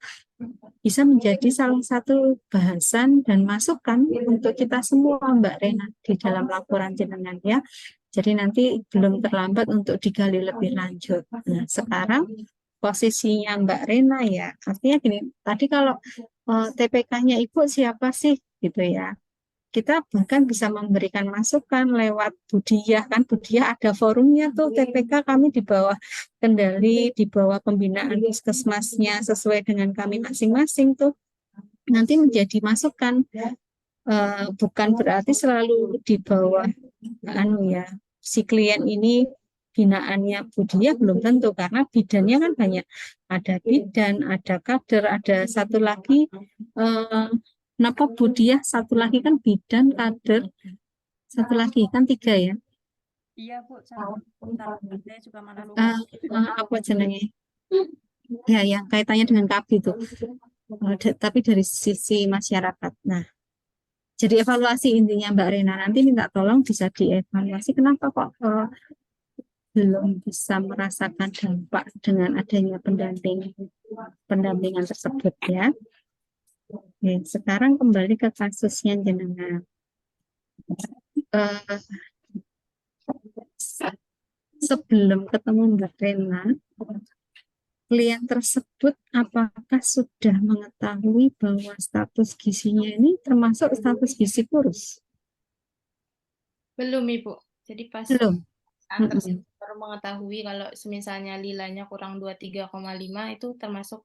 bisa menjadi salah satu bahasan dan masukan untuk kita semua Mbak Rena di dalam laporan jenengan ya. Jadi nanti belum terlambat untuk digali lebih lanjut. Nah, sekarang posisinya Mbak Rena ya, artinya gini, tadi kalau TPK-nya Ibu siapa sih gitu ya. Kita bahkan bisa memberikan masukan lewat Budiah kan, Budiah ada forumnya tuh, TPK kami di bawah kendali, di bawah pembinaan puskesmasnya sesuai dengan kami masing-masing tuh. Nanti menjadi masukan, bukan berarti selalu di bawah ya si klien ini binaannya Budiah, belum tentu karena bidannya kan banyak, ada bidan, ada kader, ada satu lagi kenapa Budiah satu lagi kan bidan, kader, satu lagi kan 3 ya. Iya Bu, saya juga mana lupa. Apa jenenge ya yang kaitannya dengan KB itu. Tapi dari sisi masyarakat. Nah, jadi evaluasi intinya Mbak Rena nanti minta tolong bisa dievaluasi kenapa kok belum bisa merasakan dampak dengan adanya pendampingan tersebut ya. Oke, sekarang kembali ke kasusnya jenengan. Sebelum ketemu Mbak Rena, klien tersebut apakah sudah mengetahui bahwa status gizinya ini termasuk status gizi kurus? Belum, Ibu. Jadi pas Belum. pemeriksaan Mm-mm. tersebut baru mengetahui kalau misalnya lilanya kurang 23,5 itu termasuk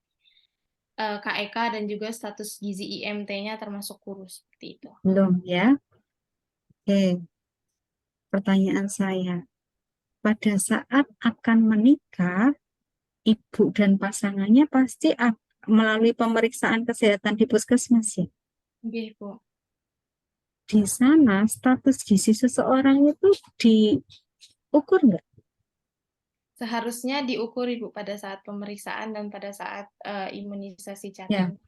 KEK dan juga status gizi IMT-nya termasuk kurus seperti itu. Belum ya. Oke, pertanyaan saya. Pada saat akan menikah, ibu dan pasangannya pasti melalui pemeriksaan kesehatan di puskesmas ya. Oke, Bu. Di sana status gizi seseorang itu diukur nggak? Seharusnya diukur, Ibu, pada saat pemeriksaan dan pada saat imunisasi Ya, capim.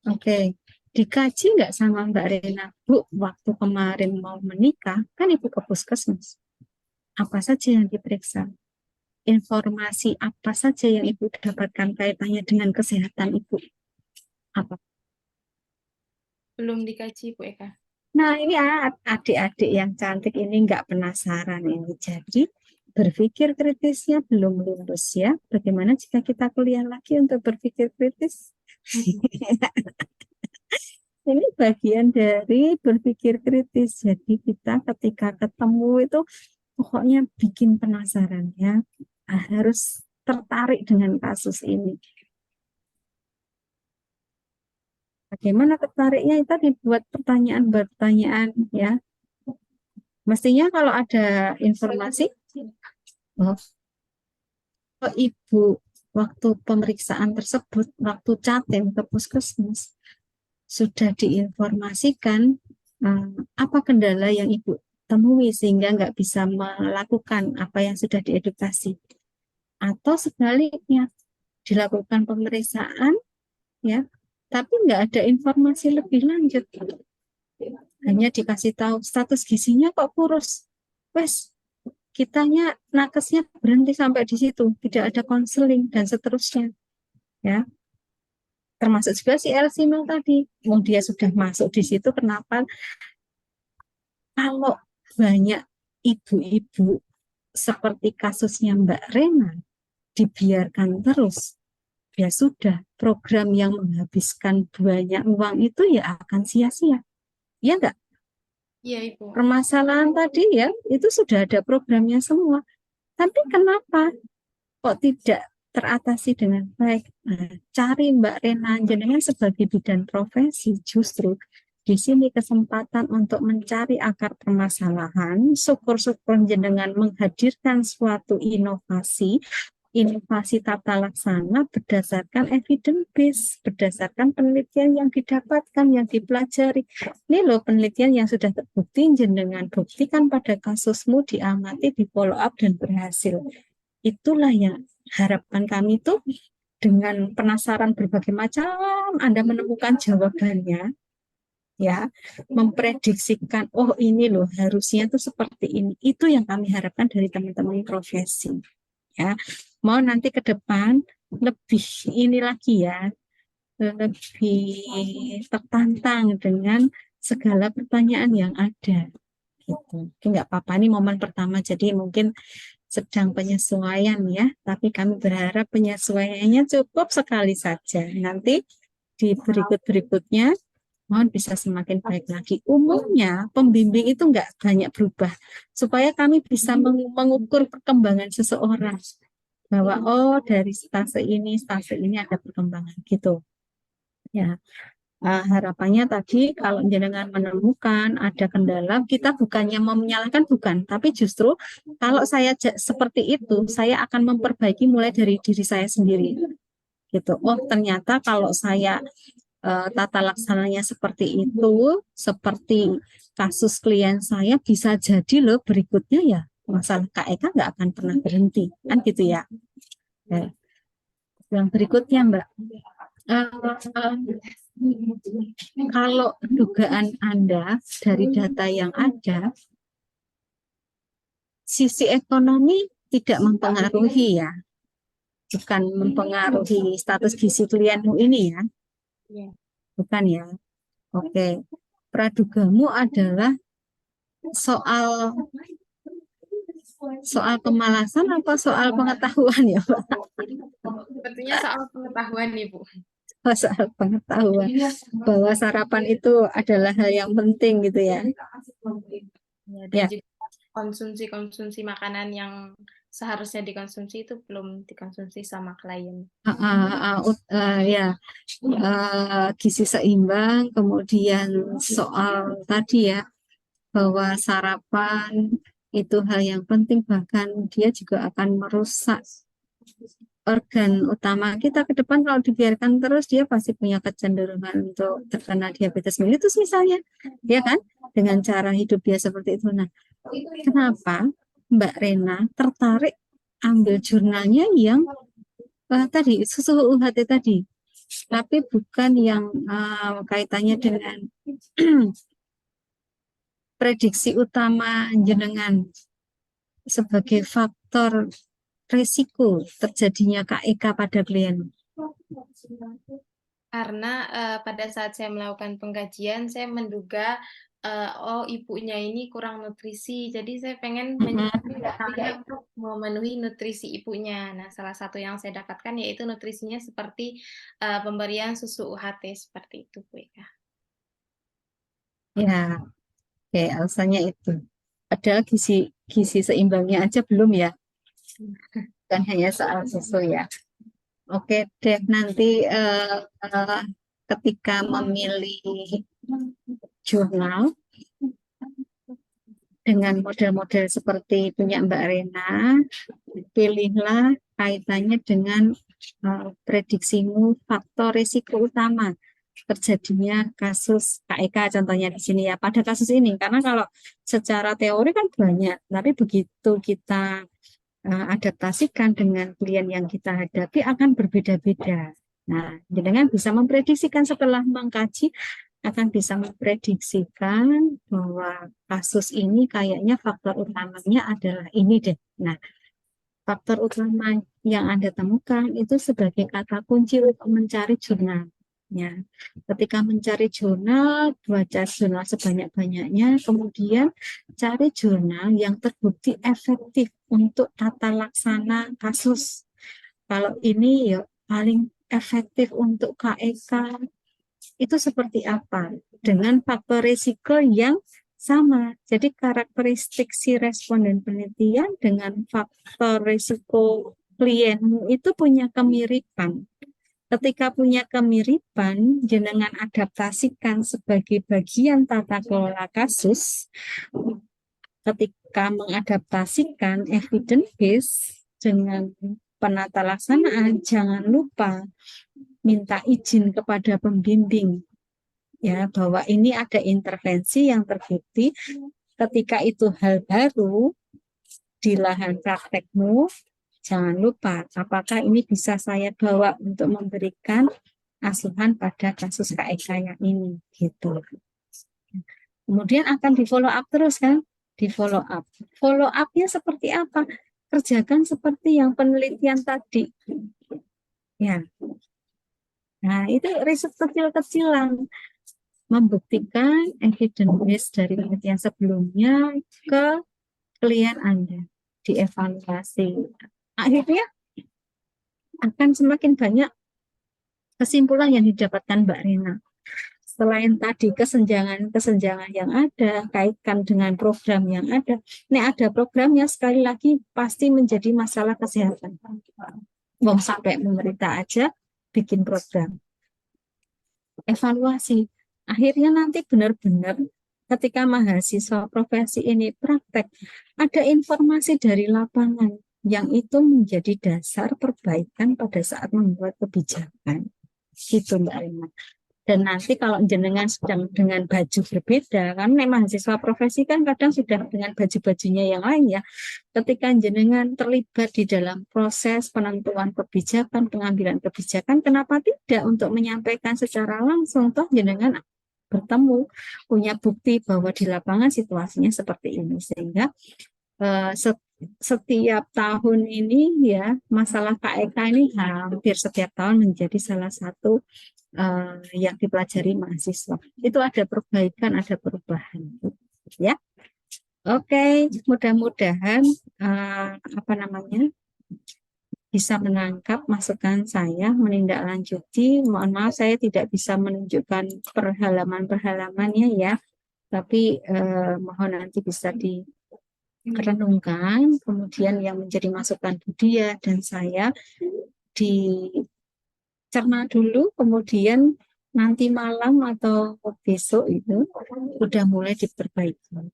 oke. Dikaji nggak sama Mbak Rena, Bu, waktu kemarin mau menikah, kan Ibu ke puskesmas. Apa saja yang diperiksa? Informasi apa saja yang Ibu dapatkan kaitannya dengan kesehatan Ibu? Apa? Belum dikaji, Bu Eka. Nah, ini adik-adik yang cantik ini nggak penasaran ini. Jadi, berpikir kritisnya belum lulus ya. Bagaimana jika kita kuliah lagi untuk berpikir kritis? Ini bagian dari berpikir kritis. Jadi, kita ketika ketemu itu pokoknya bikin penasaran ya. Harus tertarik dengan kasus ini. Bagaimana tertariknya? Itu dibuat pertanyaan-pertanyaan ya. Mestinya kalau ada informasi, oh, kalau ibu waktu pemeriksaan tersebut, waktu capim ke puskesmas, sudah diinformasikan apa kendala yang ibu temui sehingga nggak bisa melakukan apa yang sudah diedukasi. Atau sebaliknya, dilakukan pemeriksaan, ya, tapi nggak ada informasi lebih lanjut. Hanya dikasih tahu status gizinya kok kurus. Wes, kitanya nakesnya berhenti sampai di situ, tidak ada konseling dan seterusnya. Ya, termasuk juga si Elsinul tadi. Oh, dia sudah masuk di situ, kenapa? Kalau banyak ibu-ibu seperti kasusnya Mbak Rena dibiarkan terus, ya sudah, program yang menghabiskan banyak uang itu ya akan sia-sia. Ya enggak? Iya, Ibu. Permasalahan tadi ya, itu sudah ada programnya semua. Tapi kenapa kok tidak teratasi dengan baik? Nah, cari Mbak Rena jenengan sebagai bidan profesi, justru di sini kesempatan untuk mencari akar permasalahan. Syukur-syukur jenengan menghadirkan suatu inovasi tata laksana berdasarkan evidence base, berdasarkan penelitian yang didapatkan, yang dipelajari. Ini loh penelitian yang sudah terbukti, jenengan buktikan pada kasusmu, diamati, di follow up dan berhasil. Itulah yang harapan kami tuh, dengan penasaran berbagai macam Anda menemukan jawabannya, ya, memprediksikan, oh ini loh harusnya tuh seperti ini. Itu yang kami harapkan dari teman-teman profesi. Ya, mau nanti ke depan lebih ini lagi ya, lebih tertantang dengan segala pertanyaan yang ada gitu. Nggak apa-apa, ini momen pertama, jadi mungkin sedang penyesuaian ya, tapi kami berharap penyesuaiannya cukup sekali saja. Nanti di berikut-berikutnya mohon bisa semakin baik lagi. Umumnya pembimbing itu nggak banyak berubah, supaya kami bisa mengukur perkembangan seseorang, bahwa oh dari stase ini ada perkembangan gitu ya. Harapannya tadi kalau jenengan menemukan ada kendala, kita bukannya mau menyalahkan, bukan, tapi justru kalau saya seperti itu, saya akan memperbaiki mulai dari diri saya sendiri gitu. Oh ternyata kalau saya tata laksananya seperti itu, seperti kasus klien saya, bisa jadi loh berikutnya ya masalah KEK nggak akan pernah berhenti, kan gitu ya. Nah, yang berikutnya Mbak, kalau dugaan Anda dari data yang ada, sisi ekonomi tidak mempengaruhi ya, bukan mempengaruhi status gizi klienmu ini ya, Iya. bukan ya. Oke, pradugamu adalah soal Soal kemalasan apa soal pengetahuan ya, Pak? Sepertinya soal pengetahuan nih, Bu. Soal pengetahuan bahwa sarapan itu adalah hal yang penting gitu ya. Ya, Ya. dan juga konsumsi makanan yang seharusnya dikonsumsi itu belum dikonsumsi sama klien. Ya, gizi seimbang, kemudian soal tadi ya, bahwa sarapan itu hal yang penting, bahkan dia juga akan merusak organ utama kita ke depan. Kalau dibiarkan terus, dia pasti punya kecenderungan untuk terkena diabetes mellitus misalnya, ya kan? Dengan cara hidup dia seperti itu. Nah, kenapa Mbak Rena tertarik ambil jurnalnya yang tadi susu UHT tadi, tapi bukan yang kaitannya dengan prediksi utama jenengan sebagai faktor risiko terjadinya KEK pada klien? Karena pada saat saya melakukan pengkajian, saya menduga oh ibunya ini kurang nutrisi, jadi saya pengen mencari datanya untuk memenuhi nutrisi ibunya. Nah, salah satu yang saya dapatkan yaitu nutrisinya seperti pemberian susu UHT seperti itu, Bu Eka. Ya, oke, alasannya itu. Padahal gizi seimbangnya aja belum ya, bukan hanya soal susu ya. Oke deh, nanti ketika memilih jurnal dengan model-model seperti punya Mbak Rena, pilihlah kaitannya dengan prediksimu faktor risiko utama terjadinya kasus KEK contohnya di sini ya, pada kasus ini. Karena kalau secara teori kan banyak, tapi begitu kita adaptasikan dengan klien yang kita hadapi akan berbeda-beda. Nah, dengan bisa memprediksikan setelah mengkaji, akan bisa memprediksikan bahwa kasus ini kayaknya faktor utamanya adalah ini deh. Nah, faktor utama yang Anda temukan itu sebagai kata kunci untuk mencari jurnal. Ya, ketika mencari jurnal, baca jurnal sebanyak-banyaknya, kemudian cari jurnal yang terbukti efektif untuk tata laksana kasus. Kalau ini ya paling efektif untuk KEK itu seperti apa? Dengan faktor risiko yang sama. Jadi karakteristik si responden penelitian dengan faktor risiko klienmu itu punya kemiripan. Ketika punya kemiripan, jenengan adaptasikan sebagai bagian tata kelola kasus. Ketika mengadaptasikan evidence base dengan penata laksanaan, jangan lupa minta izin kepada pembimbing ya bahwa ini ada intervensi yang terbukti. Ketika itu hal baru di lahan praktekmu, jangan lupa apakah ini bisa saya bawa untuk memberikan asuhan pada kasus KEK yang ini gitu. Kemudian akan di follow up terus kan, di follow up. Follow up-nya seperti apa? Kerjakan seperti yang penelitian tadi. Ya. Nah, itu riset kecil-kecilan membuktikan evidence base dari penelitian sebelumnya ke klien Anda, dievaluasi. Akhirnya akan semakin banyak kesimpulan yang didapatkan Mbak Rina. Selain tadi kesenjangan yang ada, kaitkan dengan program yang ada. Ini ada programnya, sekali lagi pasti menjadi masalah kesehatan. Mau sampai pemerintah aja bikin program. Evaluasi. Akhirnya nanti benar-benar ketika mahasiswa profesi ini praktek, ada informasi dari lapangan yang itu menjadi dasar perbaikan pada saat membuat kebijakan. Gitu Mbak Rina. Dan nanti kalau jenengan sedang dengan baju berbeda, kan mahasiswa profesi kan kadang sudah dengan baju-bajunya yang lain ya. Ketika jenengan terlibat di dalam proses penentuan kebijakan, pengambilan kebijakan, kenapa tidak untuk menyampaikan secara langsung, toh jenengan bertemu, punya bukti bahwa di lapangan situasinya seperti ini. Sehingga setiap tahun ini ya, masalah KEK ini hampir setiap tahun menjadi salah satu yang dipelajari mahasiswa. Itu ada perbaikan, ada perubahan ya. Oke, mudah-mudahan apa namanya bisa menangkap masukan saya, menindaklanjuti. Mohon maaf saya tidak bisa menunjukkan perhalaman-perhalamannya ya, tapi mohon nanti bisa direnungkan, kemudian yang menjadi masukan Budia dan saya dicerna dulu, kemudian nanti malam atau besok itu udah mulai diperbaiki.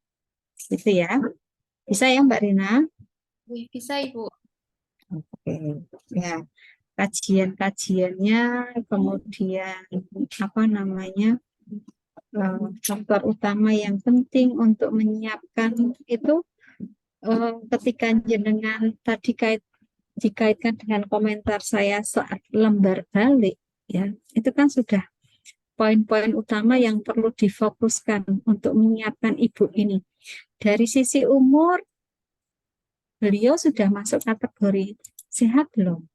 Gitu ya. Bisa ya Mbak Rina? Bisa, Ibu. Oke. Ya, kajian-kajiannya, kemudian apa namanya, faktor utama yang penting untuk menyiapkan itu ketika jenengan tadi dikaitkan dengan komentar saya saat lembar balik, ya, itu kan sudah poin-poin utama yang perlu difokuskan untuk menyiapkan ibu ini. Dari sisi umur, beliau sudah masuk kategori sehat belum?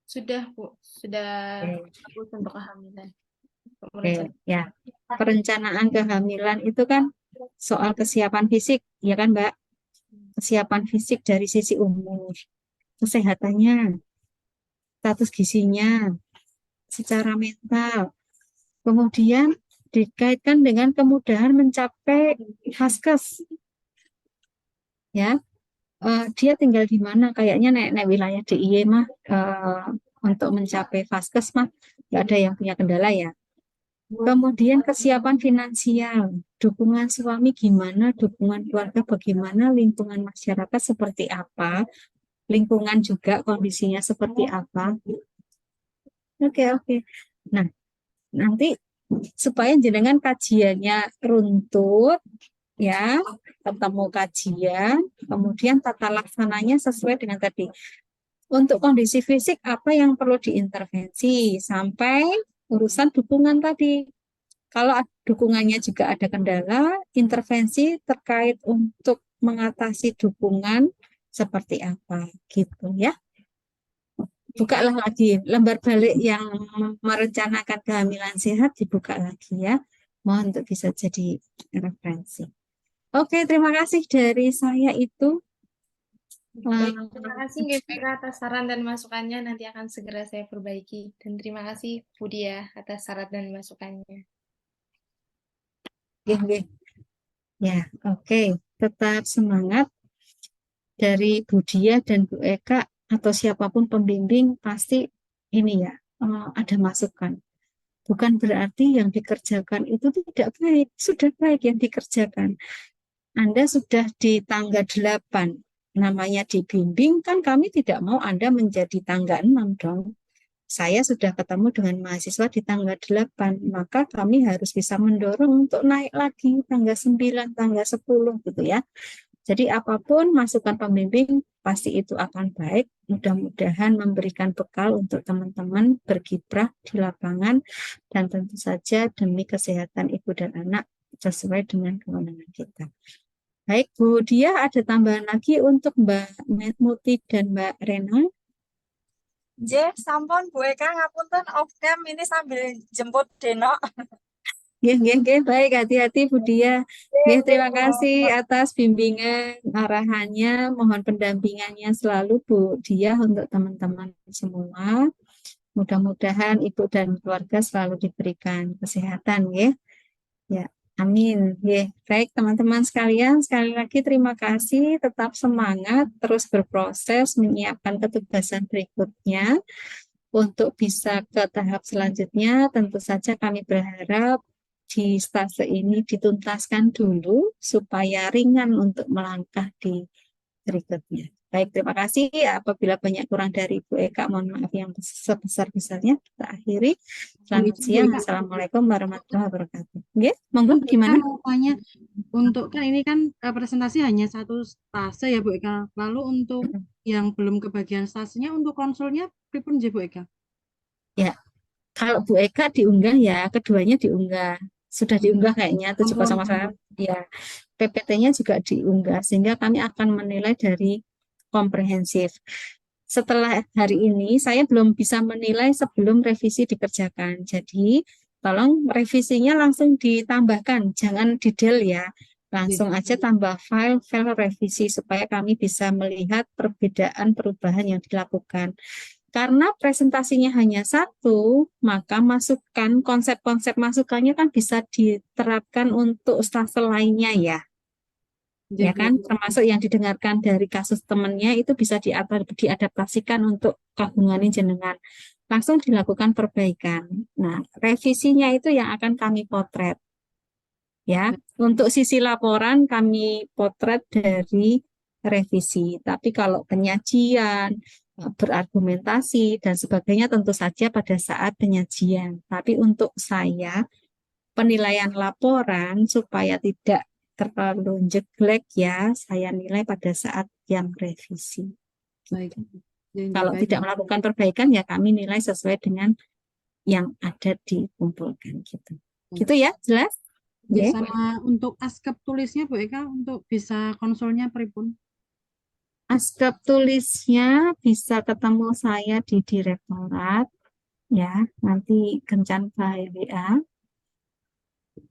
Sudah, Bu. Sudah Oke. bagus untuk kehamilan. Oke, ya. Perencanaan kehamilan itu kan soal kesiapan fisik, ya kan, Mbak? Kesiapan fisik dari sisi umur, kesehatannya, status gizinya, secara mental. Kemudian dikaitkan dengan kemudahan mencapai vaskes. Ya, dia tinggal di mana? Kayaknya nek wilayah DIY mah untuk mencapai vaskes mah nggak ada yang punya kendala ya. Kemudian kesiapan finansial, dukungan suami gimana, dukungan keluarga bagaimana, lingkungan masyarakat seperti apa, lingkungan juga kondisinya seperti apa. Oke. Nah, nanti supaya jenengan kajiannya runtut, ya, ketemu kajian, kemudian tata laksananya sesuai dengan tadi. Untuk kondisi fisik apa yang perlu diintervensi sampai urusan dukungan tadi. Kalau dukungannya juga ada kendala, intervensi terkait untuk mengatasi dukungan seperti apa gitu ya. Bukalah lagi lembar balik yang merencanakan kehamilan sehat, dibuka lagi ya. Mohon untuk bisa jadi referensi. Oke, terima kasih dari saya itu. Baik, terima kasih GPK atas saran dan masukannya. Nanti akan segera saya perbaiki. Dan terima kasih Budia atas saran dan masukannya. Ya, oke. Tetap semangat dari Budia dan Bu Eka atau siapapun pembimbing pasti ini ya, ada masukan. Bukan berarti yang dikerjakan itu tidak baik, sudah baik yang dikerjakan. Anda sudah di tangga 8, namanya dibimbing, kan kami tidak mau Anda menjadi tangga 6 dong. Saya sudah ketemu dengan mahasiswa di tangga 8, maka kami harus bisa mendorong untuk naik lagi tangga 9, tangga 10 gitu ya. Jadi apapun masukan pembimbing pasti itu akan baik. Mudah-mudahan memberikan bekal untuk teman-teman berkiprah di lapangan dan tentu saja demi kesehatan ibu dan anak sesuai dengan kewenangan kita. Baik, Bu Dia, ada tambahan lagi untuk Mbak Muti dan Mbak Rena? Sampun Bu Eka ngapunten off cam ini sambil jemput Denok. Baik, hati-hati Bu Dia. Terima kasih atas bimbingan arahannya, mohon pendampingannya selalu Bu Dia untuk teman-teman semua. Mudah-mudahan ibu dan keluarga selalu diberikan kesehatan ya. Ya, amin. Baik teman-teman sekalian, sekali lagi terima kasih, tetap semangat, terus berproses menyiapkan ketugasan berikutnya untuk bisa ke tahap selanjutnya. Tentu saja kami berharap di stase ini dituntaskan dulu supaya ringan untuk melangkah di berikutnya. Baik, terima kasih. Apabila banyak kurang dari Ibu Eka, mohon maaf yang sebesar-besarnya. Kita akhiri. Selamat siang. Assalamualaikum warahmatullahi wabarakatuh. Monggo gimana? Mau tanya, untuk kan ini kan presentasi hanya satu stase ya Bu Eka. Lalu untuk yang belum kebagian stasenya, untuk konsulnya pripun Bu Eka? Ya, kalau Bu Eka diunggah ya, keduanya diunggah. Sudah diunggah kayaknya 701. Ya, PPT-nya juga diunggah sehingga kami akan menilai dari komprehensif. Setelah hari ini saya belum bisa menilai sebelum revisi dikerjakan. Jadi tolong revisinya langsung ditambahkan, jangan didel ya. Langsung aja tambah file revisi supaya kami bisa melihat perbedaan perubahan yang dilakukan. Karena presentasinya hanya satu, maka masukan, konsep-konsep masukannya kan bisa diterapkan untuk stafel lainnya ya. Nggih, Ya Bu. kan, termasuk yang didengarkan dari kasus temannya itu bisa diadaptasikan untuk gabungan jenengan. Langsung dilakukan perbaikan. Nah, revisinya itu yang akan kami potret. Ya, untuk sisi laporan kami potret dari revisi. Tapi kalau penyajian, berargumentasi dan sebagainya tentu saja pada saat penyajian. Tapi untuk saya penilaian laporan supaya tidak terlalu jelek ya, saya nilai pada saat yang revisi. Baik. Nggih, Kalau baik. tidak melakukan perbaikan ya kami nilai sesuai dengan yang ada dikumpulkan gitu. Gitu ya, jelas? Nggih, Oke. sama untuk askep tulisnya Bu Eka untuk bisa konsolnya pripun? Askep tulisnya bisa ketemu saya di direktorat ya, nanti kencan by WA.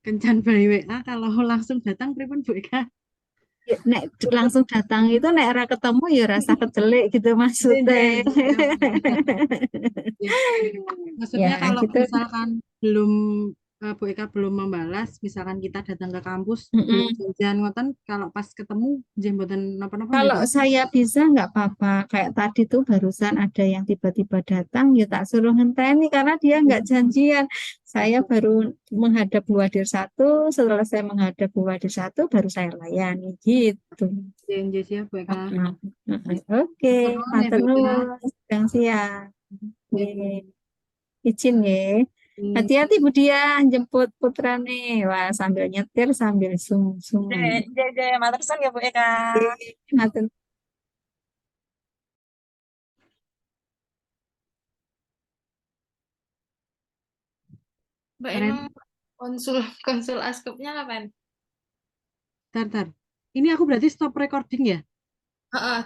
Kencan by WA kalau langsung datang pripun Bu Eka? Ya, nek langsung datang itu nek ora ketemu ya rasa kecelik gitu maksudnya. Ya. Maksudnya Ya kalau gitu. misalkan belum Bu Eka belum membalas, misalkan kita datang ke kampus belum Mm-mm. janjian ngoten, kalau pas ketemu nggih mboten napa-napa nggih Kalau Bu. saya bisa nggak apa-apa. Kayak tadi tuh barusan ada yang tiba-tiba datang, ya tak suruh ngenteni karena dia nggak janjian. Saya baru menghadap Bu Wadir satu, setelah saya menghadap Bu Wadir satu, baru saya layani gitu. Nggih siap Bu Eka. Oke, Nuwun ya matur Bu Eka. nuwun. Sedang siang. Nggih. Izin ya. Nggih. Hati-hati Bu Dia jemput putrane. Wah, sambil nyetir sambil sum-sum. Jaga materson ya Bu Eka. Matur Mbak, Keren. emang konsul konsul askepnya kapan? Tar. Ini aku berarti stop recording ya? Heeh,